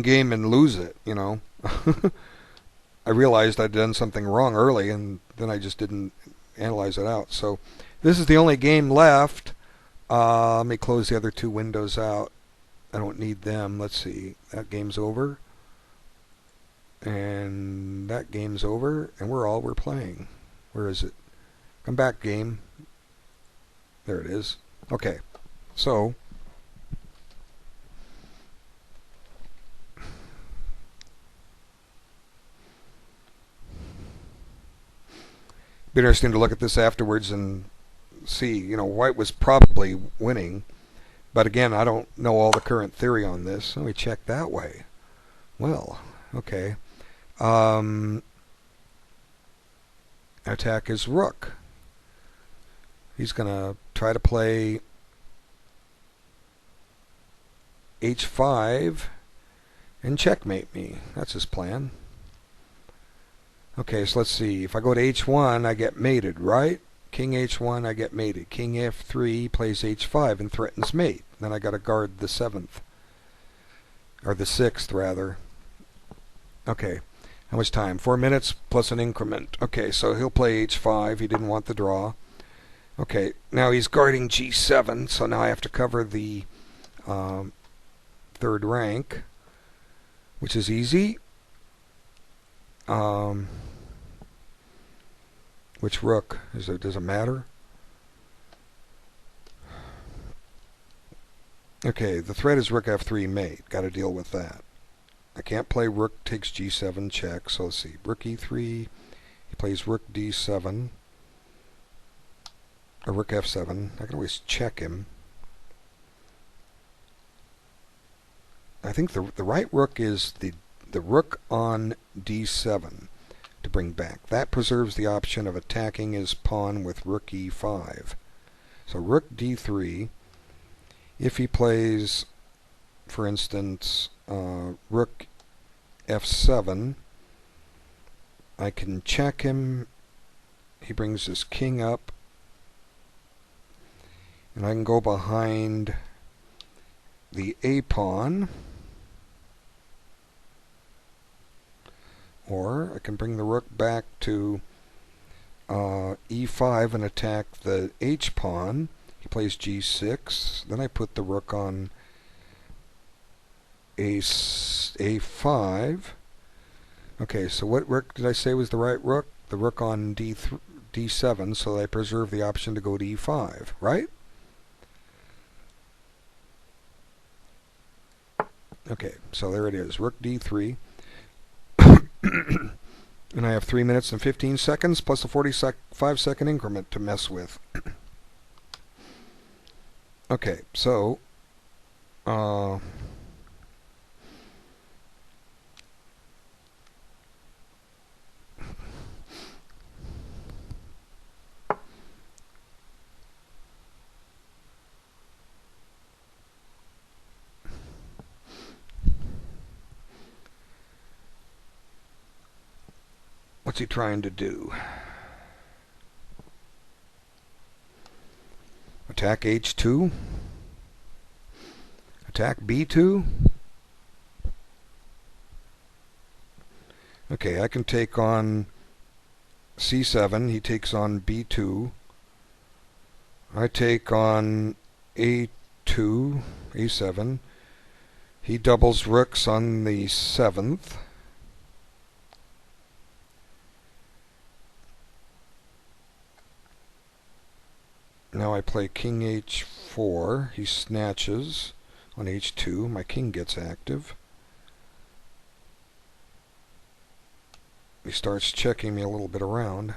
game and lose it, I realized I'd done something wrong early, and then I just didn't analyze it out. So this is the only game left. Let me close the other 2 windows out. I don't need them. Let's see. That game's over. And that game's over. And we're playing. Where is it? Come back, game. There it is. Okay. So be interesting to look at this afterwards and see, White was probably winning. But again, I don't know all the current theory on this. Let me check that way. Well, okay. Attack his rook. He's going to try to play h5 and checkmate me. That's his plan. Okay, so let's see. If I go to h1, I get mated, right? King h1, I get mated. King f3 plays h5 and threatens mate. Then I got to guard the 7th. Or the 6th, rather. Okay. How much time? 4 minutes plus an increment. Okay, so he'll play h5. He didn't want the draw. Okay, now he's guarding g7, so now I have to cover the 3rd rank, which is easy. Which rook? Does it matter? Okay, the threat is rook f3 mate. Got to deal with that. I can't play rook takes g7 check, so let's see. Rook e3. He plays rook d7. Or rook f7. I can always check him. I think the right rook is the rook on d7 to bring back. That preserves the option of attacking his pawn with rook e5. So rook d3. If he plays, for instance, rook f7, I can check him. He brings his king up, and I can go behind the a pawn, or I can bring the rook back to e5 and attack the h pawn. He plays g6. Then I put the rook on a5. Okay, so what rook did I say was the right rook? The rook on d7, so I preserve the option to go to e5, right? Okay, so there it is. Rook d3. And I have 3 minutes and 15 seconds plus a 45-second increment to mess with. Okay, so what's he trying to do? Attack h2? Attack b2? Okay, I can take on c7. He takes on b2. I take on a2, a7. He doubles rooks on the 7th. Now I play king h4. He snatches on h2. My king gets active. He starts checking me a little bit around.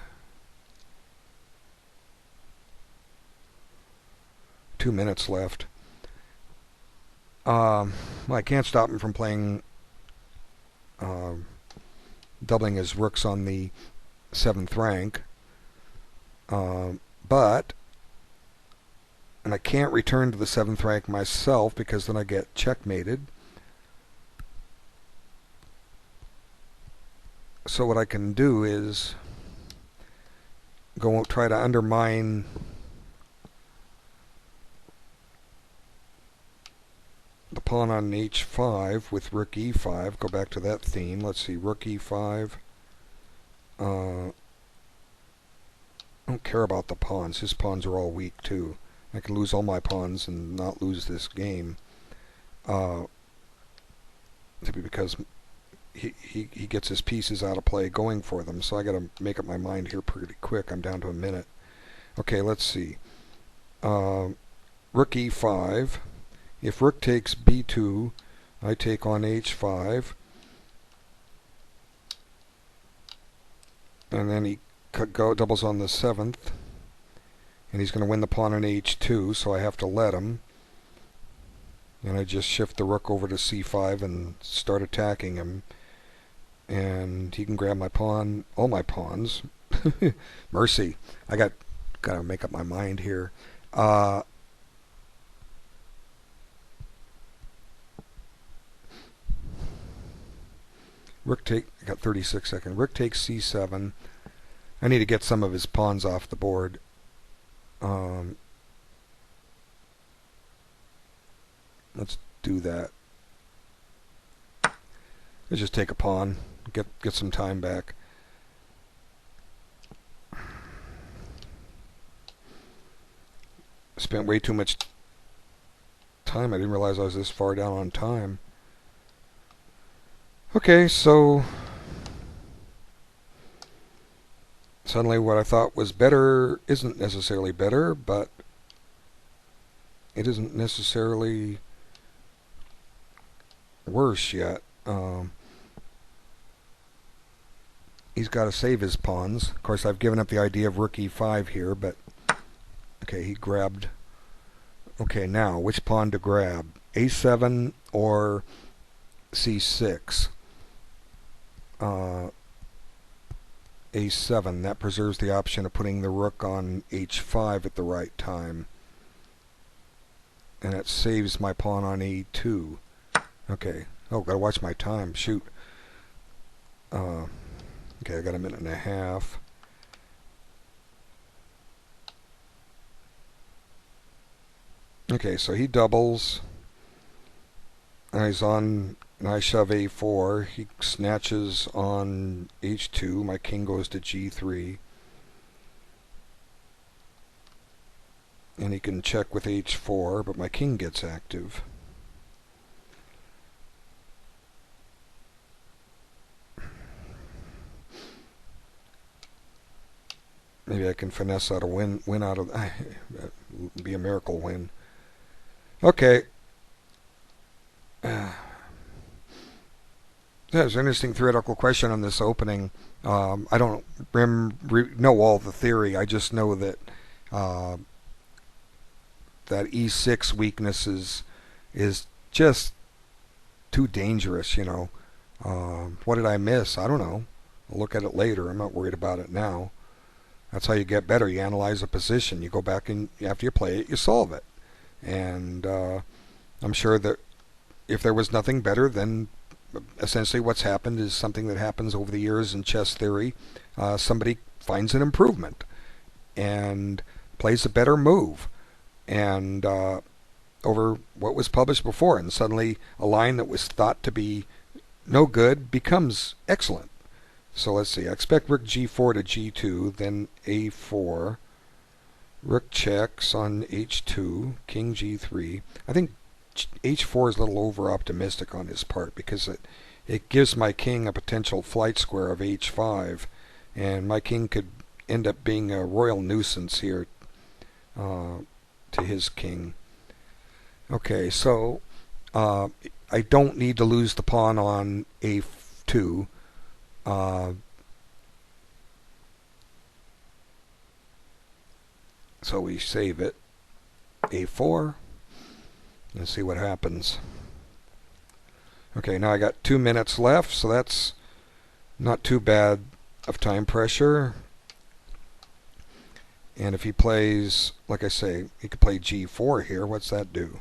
2 minutes left. Well, I can't stop him from playing, doubling his rooks on the 7th rank. But, and I can't return to the 7th rank myself because then I get checkmated. So what I can do is go try to undermine the pawn on h5 with rook e5. Go back to that theme. Let's see, rook e5. I don't care about the pawns. His pawns are all weak too. I can lose all my pawns and not lose this game. Because he gets his pieces out of play going for them. So I got to make up my mind here pretty quick. I'm down to a minute. Okay, let's see. Rook e5. If rook takes b2, I take on h5. And then he doubles on the 7th. And he's going to win the pawn on h2, so I have to let him. And I just shift the rook over to c5 and start attacking him. And he can grab my pawn, all my pawns. Mercy. I got to make up my mind here. Rook take, I got 36 seconds. Rook takes c7. I need to get some of his pawns off the board. Let's do that. Let's just take a pawn, get some time back. Spent way too much time. I didn't realize I was this far down on time. Okay, so suddenly what I thought was better isn't necessarily better, but it isn't necessarily worse yet. He's got to save his pawns. Of course, I've given up the idea of rook e5 here, but okay, he grabbed. Okay, now which pawn to grab? a7 or c6? a7. That preserves the option of putting the rook on h5 at the right time. And it saves my pawn on a2. Okay. Oh, gotta watch my time. Shoot. Okay, I got a minute and a half. Okay, so he doubles. And he's on, and I shove a4. He snatches on h2. My king goes to g3. And he can check with h4, but my king gets active. Maybe I can finesse out a win out of be a miracle win. Okay. There's an interesting theoretical question on this opening. I don't know all the theory. I just know that that e6 weakness is just too dangerous, you know. What did I miss? I don't know. I'll look at it later. I'm not worried about it now. That's how you get better. You analyze a position. You go back and after you play it, you solve it. And I'm sure that if there was nothing better, then essentially what's happened is something that happens over the years in chess theory. Somebody finds an improvement and plays a better move. And over what was published before, and suddenly a line that was thought to be no good becomes excellent. So let's see. I expect rook g4 to g2, then a4. Rook checks on h2, king g3. I think h4 is a little over optimistic on his part because it gives my king a potential flight square of h5, and my king could end up being a royal nuisance here to his king. Okay, so I don't need to lose the pawn on a2. So we save it. a4. And see what happens. Okay, now I got 2 minutes left, so that's not too bad of time pressure. And if he plays, like I say, he could play g4 here. What's that do?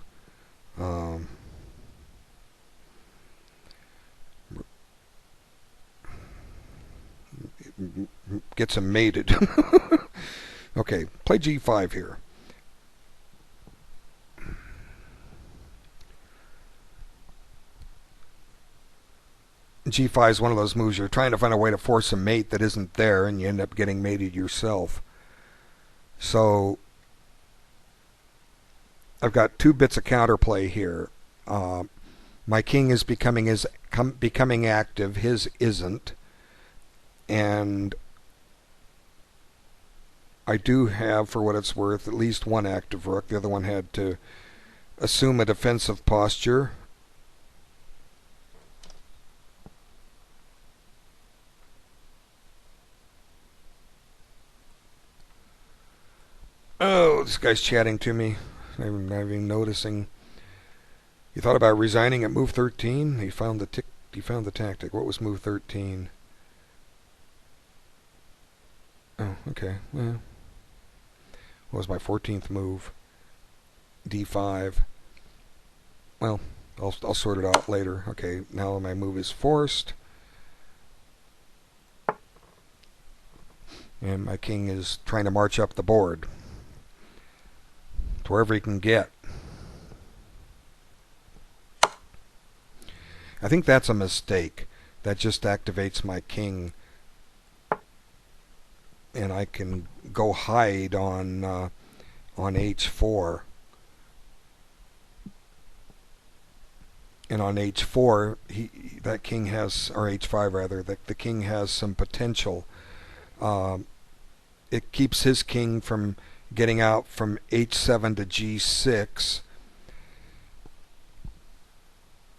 Gets him mated. Okay, play g5 here. G5 is one of those moves you're trying to find a way to force a mate that isn't there, and you end up getting mated yourself. So I've got 2 bits of counterplay here. My king is becoming active. His isn't, and I do have, for what it's worth, at least one active rook. The other one had to assume a defensive posture. Oh, this guy's chatting to me. I'm not even noticing. He thought about resigning at move 13. He found the tactic. What was move 13? Oh, okay. Well, what was my 14th move? D5. Well, I'll sort it out later. Okay, now my move is forced. And my king is trying to march up the board to wherever he can get. I think that's a mistake. That just activates my king, and I can go hide on h4. And on h4, that king has, or h5 rather, the king has some potential. It keeps his king from getting out from h7 to g6,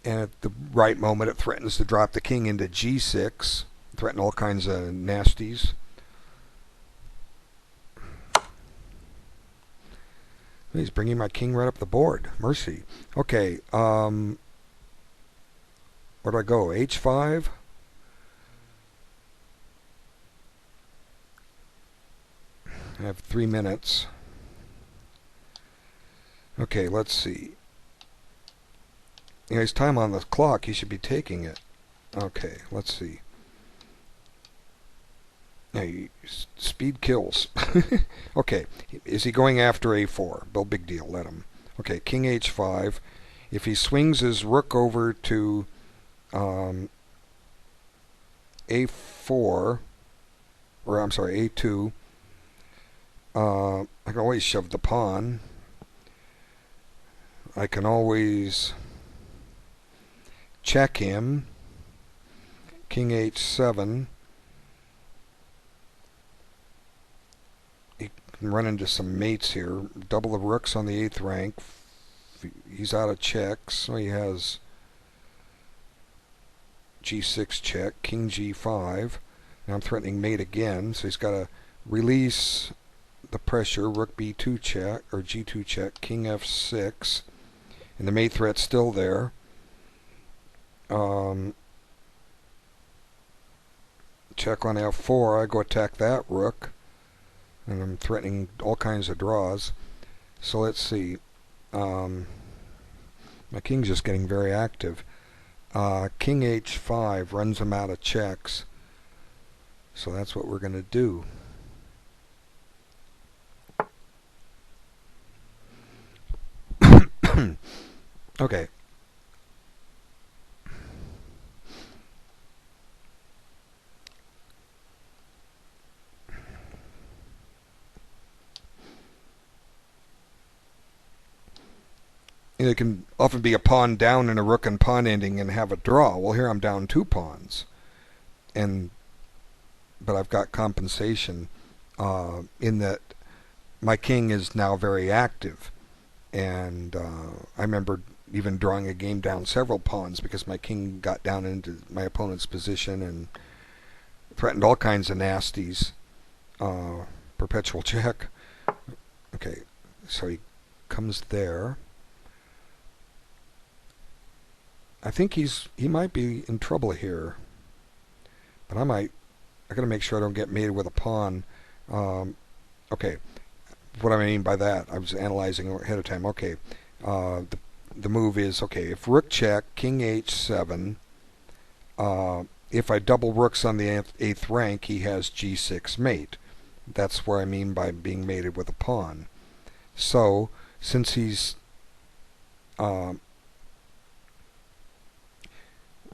and at the right moment it threatens to drop the king into g6, threaten all kinds of nasties. He's bringing my king right up the board. Mercy. Okay, where do I go? h5? I have 3 minutes. Okay, let's see. There's time on the clock. He should be taking it. Okay, let's see. Hey, speed kills. Okay, is he going after a4? No big deal, let him. Okay, king h5. If he swings his rook over to a4, or I'm sorry, a2, I can always shove the pawn. I can always check him. King h7. He can run into some mates here. Double the rooks on the 8th rank. He's out of checks, so he has g6 check, king g5. Now I'm threatening mate again, so he's got to release the pressure. Rook b2 check, or g2 check, king f6, and the mate threat's still there. Check on f4. I go attack that rook, and I'm threatening all kinds of draws. So let's see. My king's just getting very active. King h5 runs him out of checks. So that's what we're going to do. Okay. It can often be a pawn down and a rook and pawn ending and have a draw. Well, here I'm down 2 pawns, and but I've got compensation in that my king is now very active, and I remember even drawing a game down several pawns because my king got down into my opponent's position and threatened all kinds of nasties. Perpetual check. Okay, so he comes there. I think he might be in trouble here, but I gotta make sure I don't get mated with a pawn. Okay, what I mean by that, I was analyzing ahead of time. Okay, the move is, okay, if rook check, king h7. If I double rooks on the 8th rank, he has g6 mate. That's what I mean by being mated with a pawn. So, since he's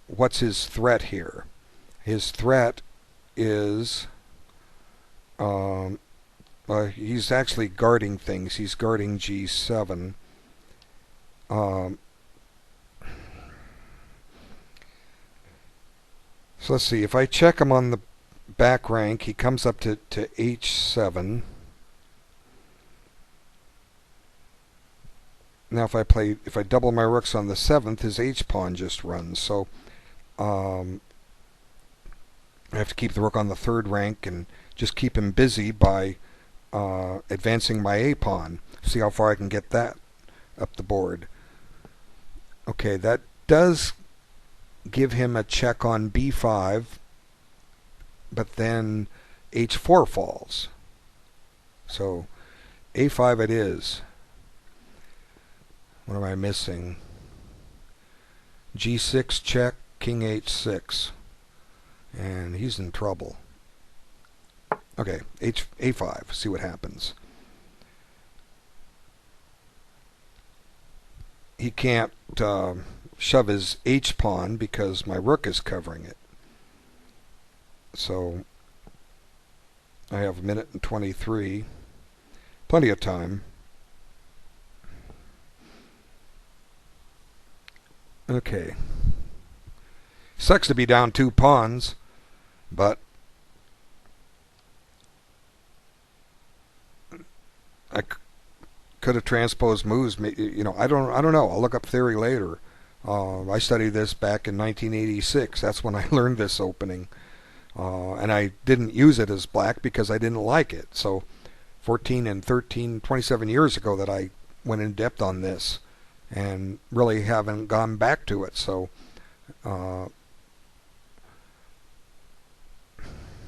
what's his threat here? His threat is he's actually guarding things. He's guarding g7. So let's see. If I check him on the back rank, he comes up to h7. Now if I double my rooks on the 7th, his h pawn just runs. So I have to keep the rook on the 3rd rank and just keep him busy by advancing my a pawn. See how far I can get that up the board. Okay, that does give him a check on b5, but then h4 falls. So a5 it is. What am I missing? g6 check, king h6. And he's in trouble. Okay, a5, see what happens. He can't shove his h pawn because my rook is covering it. So I have a minute and 23. Plenty of time. Okay. Sucks to be down 2 pawns, but I could have transposed moves. You know, I don't know. I'll look up theory later. I studied this back in 1986. That's when I learned this opening, and I didn't use it as black because I didn't like it. So 14 and 13, 27 years ago that I went in depth on this, and really haven't gone back to it. So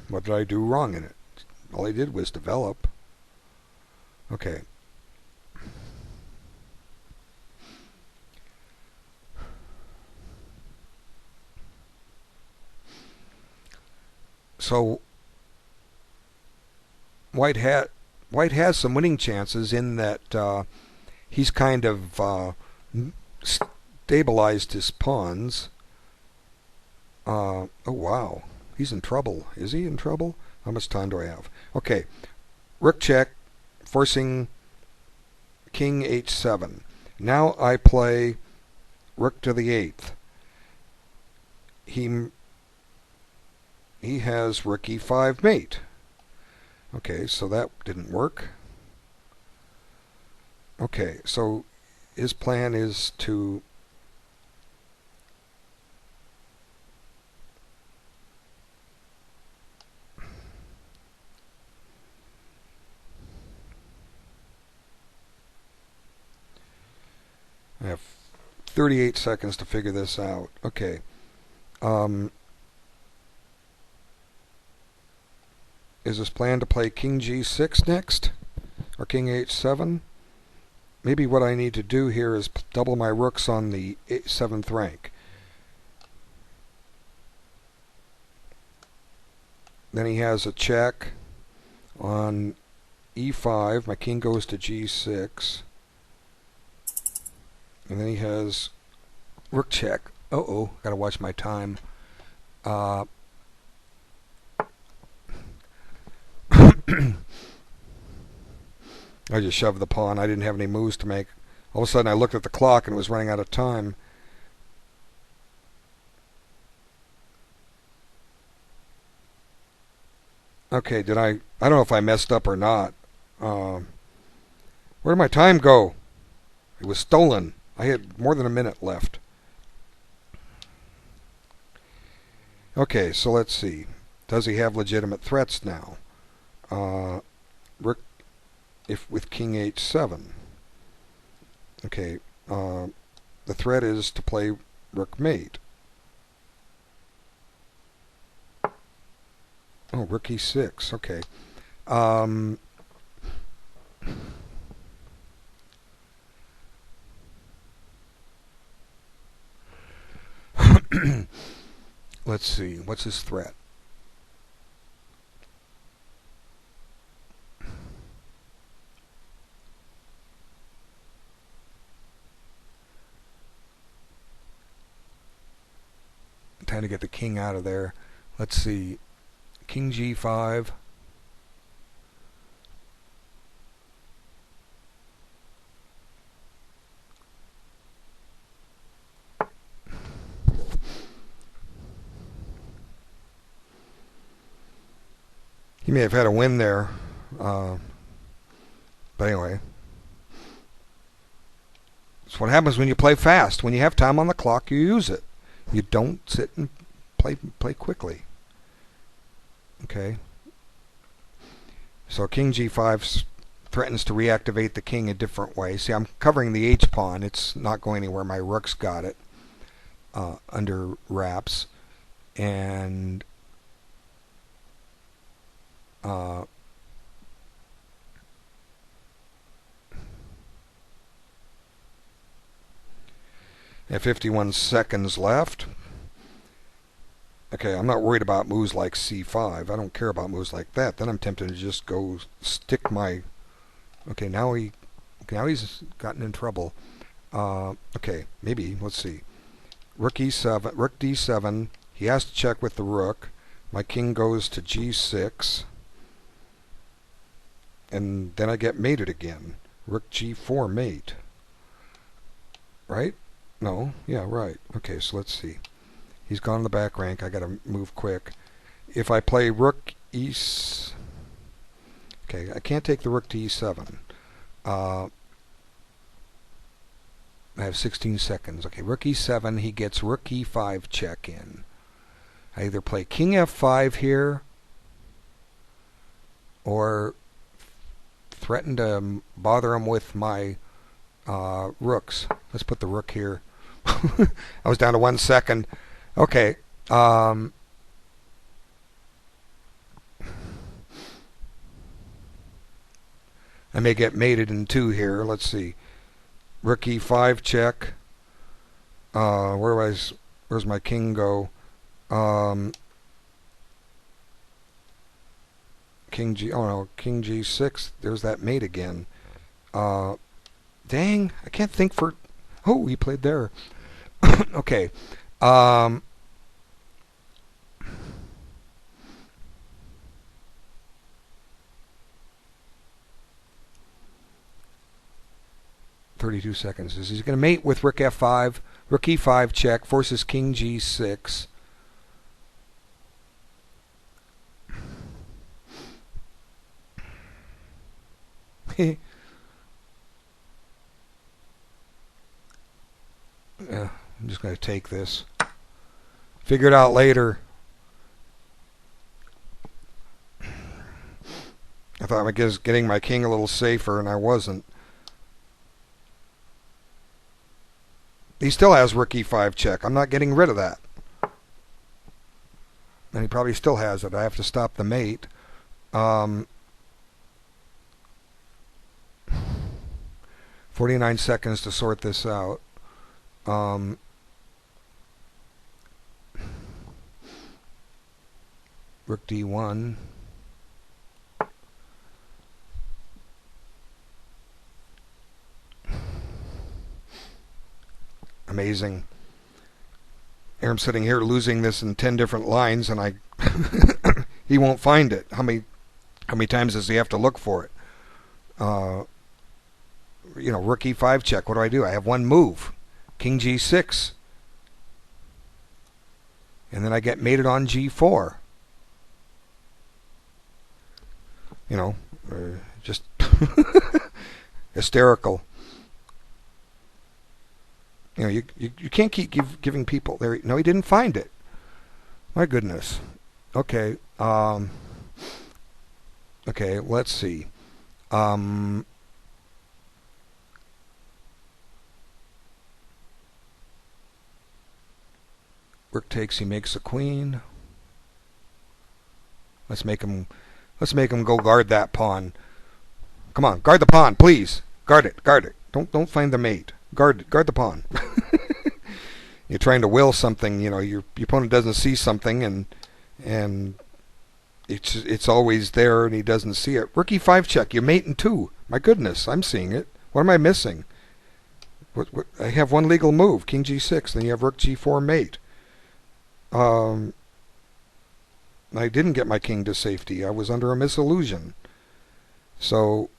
what did I do wrong in it? All I did was develop. Okay. So White has some winning chances in that he's kind of stabilized his pawns. Oh wow, he's in trouble. Is he in trouble? How much time do I have? Okay, rook check, forcing king h7. Now I play rook to the 8th. He has rook e5 mate. Okay, so that didn't work. Okay, so his plan is to I have 38 seconds to figure this out. Okay. Is this plan to play king g6 next? Or king h7? Maybe what I need to do here is double my rooks on the 7th rank. Then he has a check on e5. My king goes to g6. And then he has rook check. Uh-oh, gotta watch my time. I just shoved the pawn. I didn't have any moves to make. All of a sudden I looked at the clock and it was running out of time. Okay, I don't know if I messed up or not. Where did my time go? It was stolen. I had more than a minute left. Okay, so let's see. Does he have legitimate threats now? Rook, if with king h7. Okay, the threat is to play rook mate. Oh, rook e6. Okay. Let's see. What's his threat? Time to get the king out of there. Let's see. King g5. He may have had a win there. But anyway. It's what happens when you play fast. When you have time on the clock, you use it. You don't sit and play quickly. Okay. So king g5 threatens to reactivate the king a different way. See, I'm covering the h-pawn. It's not going anywhere. My rook's got it under wraps. And I have 51 seconds left. Okay, I'm not worried about moves like c5. I don't care about moves like that. Then I'm tempted to just go stick my... Okay, now he's gotten in trouble. Okay, maybe, let's see. Rook e7, rook d7. He has to check with the rook. My king goes to g6. And then I get mated again. Rook g4 mate. Right? No? Yeah, right. Okay, so let's see. He's gone in the back rank. I gotta move quick. If I play rook e... Okay, I can't take the rook to e7. I have 16 seconds. Okay, rook e7. He gets rook e5 check in. I either play king f5 here or threaten to bother him with my rooks. Let's put the rook here. I was down to 1 second. Okay. I may get mated in 2 here. Let's see. Rook e5 check. Where's my king go? King G. Oh no, King G6. There's that mate again. Dang, I can't think for. Oh, he played there. Okay. 32 seconds. Is he going to mate with rook f5? Rook e5 check forces king g6. Yeah, I'm just going to take this. Figure it out later. I thought I was getting my king a little safer, and I wasn't. He still has rook e5 check. I'm not getting rid of that. And he probably still has it. I have to stop the mate. 49 seconds to sort this out. Rook d1. Amazing. Here I'm sitting here losing this in 10 different lines, and I he won't find it. How many times does he have to look for it? rook e5 check. What do? I have one move. King g6. And then I get mated on g4. Just hysterical. You can't keep giving people there. No, he didn't find it. My goodness. Okay. Okay, let's see. Rook takes, he makes a queen. Let's make him go guard that pawn. Come on, guard the pawn, please. Guard it. Don't find the mate. Guard the pawn. You're trying to will something, your opponent doesn't see something, and it's always there, and he doesn't see it. Rook e5 check. You're mating two. My goodness, I'm seeing it. What am I missing? What, I have one legal move, King g6. Then you have Rook g4 mate. I didn't get my king to safety. I was under a misillusion. So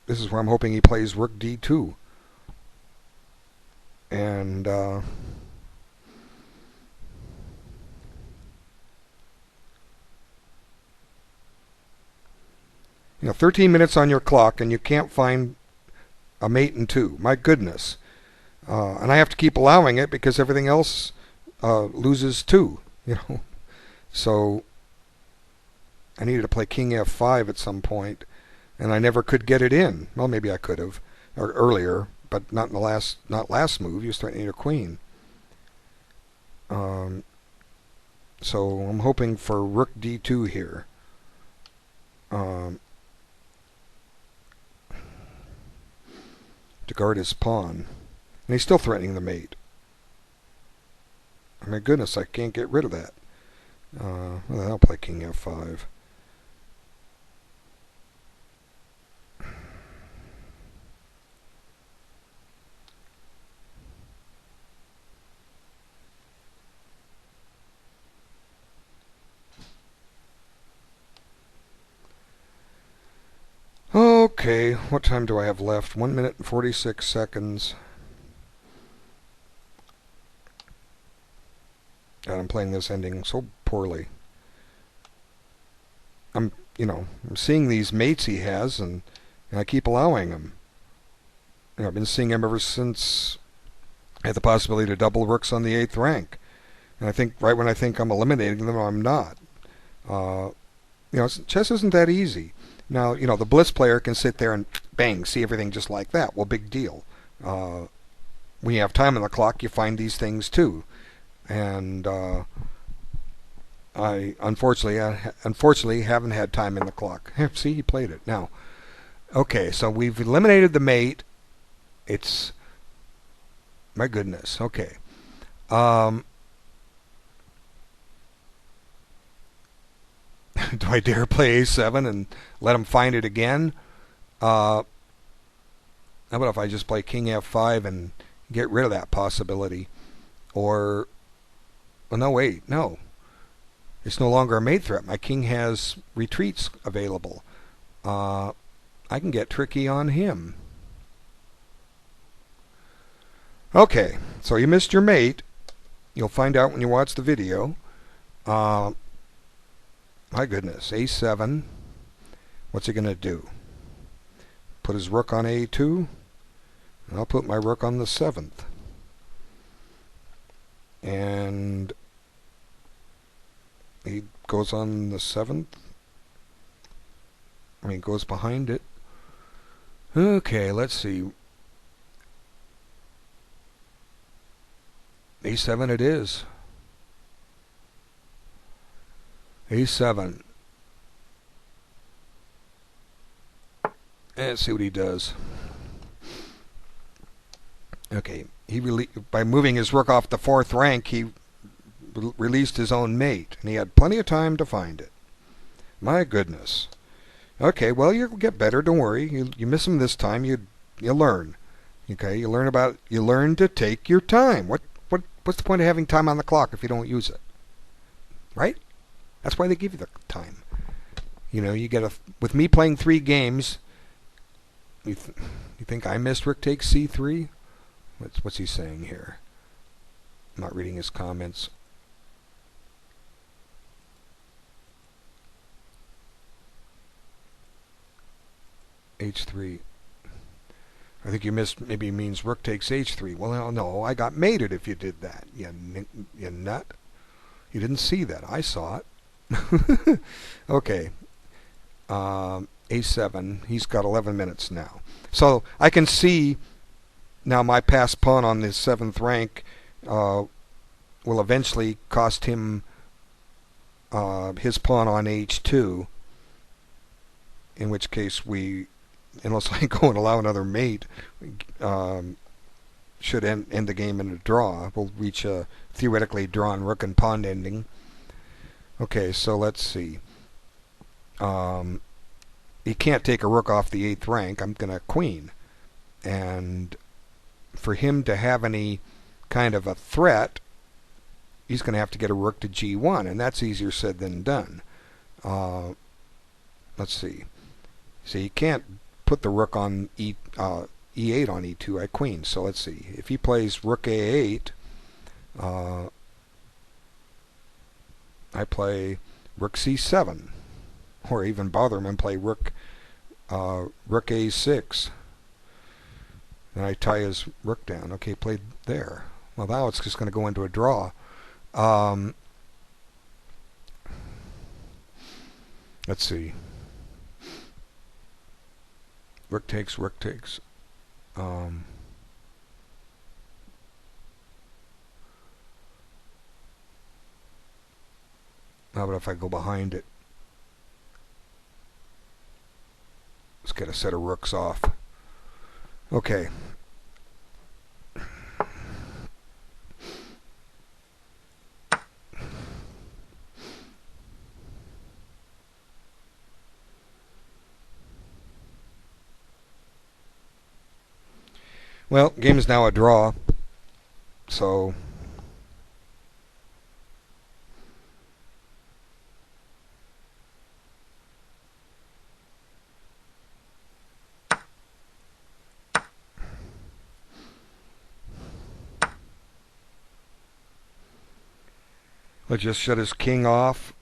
this is where I'm hoping he plays Rook d2. And 13 minutes on your clock, and you can't find a mate in two. My goodness. And I have to keep allowing it because everything else loses two. So I needed to play King f5 at some point, and I never could get it in. Well, maybe I could have or earlier, but not in the last move. You start needing a queen. So I'm hoping for Rook d2 here. To guard his pawn. And he's still threatening the mate. My goodness, I can't get rid of that. Well, I'll play King f5. Okay, what time do I have left? 1 minute and 46 seconds. God, I'm playing this ending so poorly. I'm seeing these mates he has, and I keep allowing him. I've been seeing him ever since I had the possibility to double rooks on the 8th rank. And I think right when I think I'm eliminating them, I'm not. Chess isn't that easy. Now, the Blitz player can sit there and bang, see everything just like that. Well, big deal. When you have time on the clock, you find these things too. And I unfortunately haven't had time in the clock. See, he played it. Now, okay, so we've eliminated the mate. It's, my goodness, okay. Do I dare play a7 and let him find it again? How about if I just play King f5 and get rid of that possibility? Or, well, no, wait, no. It's no longer a mate threat. My king has retreats available. I can get tricky on him. Okay, so you missed your mate. You'll find out when you watch the video. My goodness, a7. What's he going to do? Put his rook on a2? And I'll put my rook on the 7th. And he goes on the 7th. I mean, goes behind it. Okay, let's see. a7 it is. a7. Let's see what he does. Okay, by moving his rook off the 4th rank, he released his own mate, and he had plenty of time to find it. My goodness. Okay, well, you'll get better. Don't worry. You miss him this time. You learn. Okay, you learn to take your time. What's the point of having time on the clock if you don't use it? Right? That's why they give you the time. You get with me playing 3 games, You think I missed rook takes c3? What's he saying here? I'm not reading his comments. h3. I think you missed, maybe means rook takes h3. Well, no, I got mated if you did that. You nut. You didn't see that. I saw it. Okay. A7. He's got 11 minutes now. So I can see now my passed pawn on the 7th rank will eventually cost him his pawn on h2, in which case we, unless I go and allow another mate, should end the game in a draw. We'll reach a theoretically drawn rook and pawn ending. Okay, so let's see. He can't take a rook off the 8th rank. I'm going to queen. And for him to have any kind of a threat, he's going to have to get a rook to g1, and that's easier said than done. Let's see. So you can't put the rook on e8 on e2. I queen. So let's see. If he plays rook a8, I play rook c7, or even bother him and play rook a6. And I tie his rook down. Okay, played there. Well, now it's just going to go into a draw. Let's see. Rook takes, rook takes. How about if I go behind it? Let's get a set of rooks off. Okay. Well, game is now a draw. So let's just shut his king off.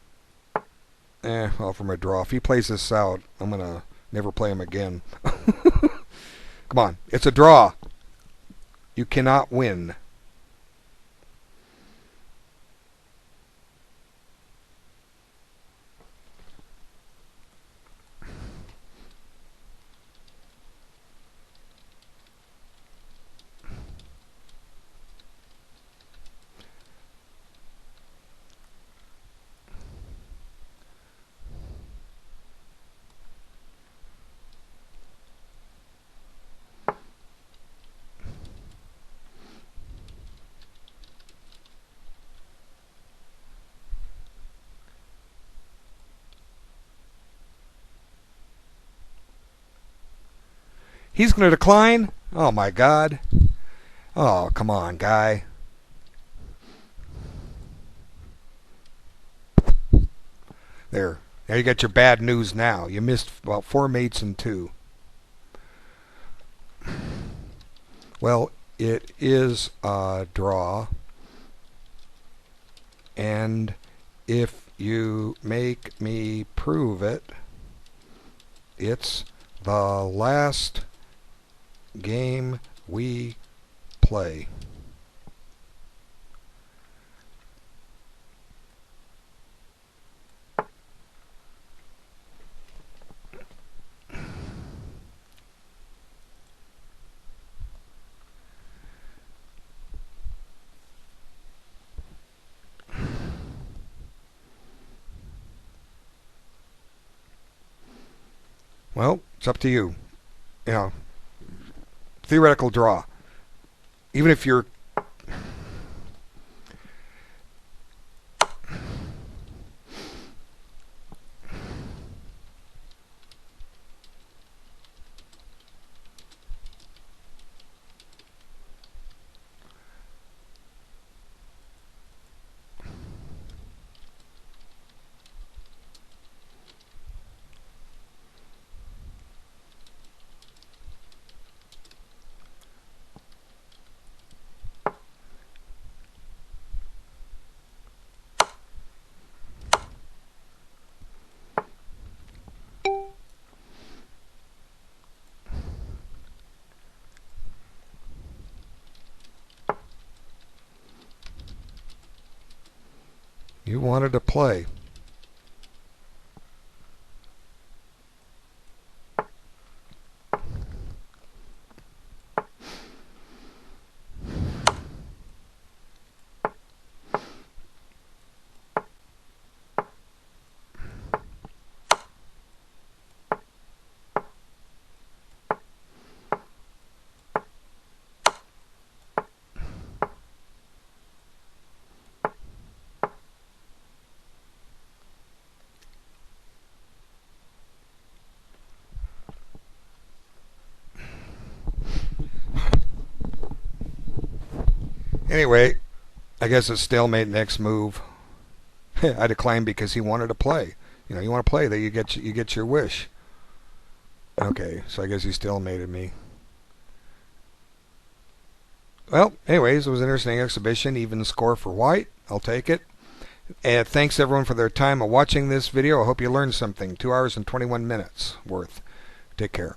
Well, from a draw. If he plays this out, I'm going to never play him again. Come on. It's a draw. You cannot win. He's going to decline? Oh, my God. Oh, come on, guy. There. Now you got your bad news now. You missed about 4 mates and 2. Well, it is a draw. And if you make me prove it, it's the last game we play. Well, it's up to you. You know, theoretical draw. Even if you're You wanted to play. Anyway, I guess it's stalemate next move. I declined because he wanted to play. You know, you want to play, that you get your wish. Okay, so I guess he stalemated me. Well, anyways, it was an interesting exhibition. Even score for white. I'll take it. And thanks everyone for their time of watching this video. I hope you learned something. 2 hours and 21 minutes worth. Take care.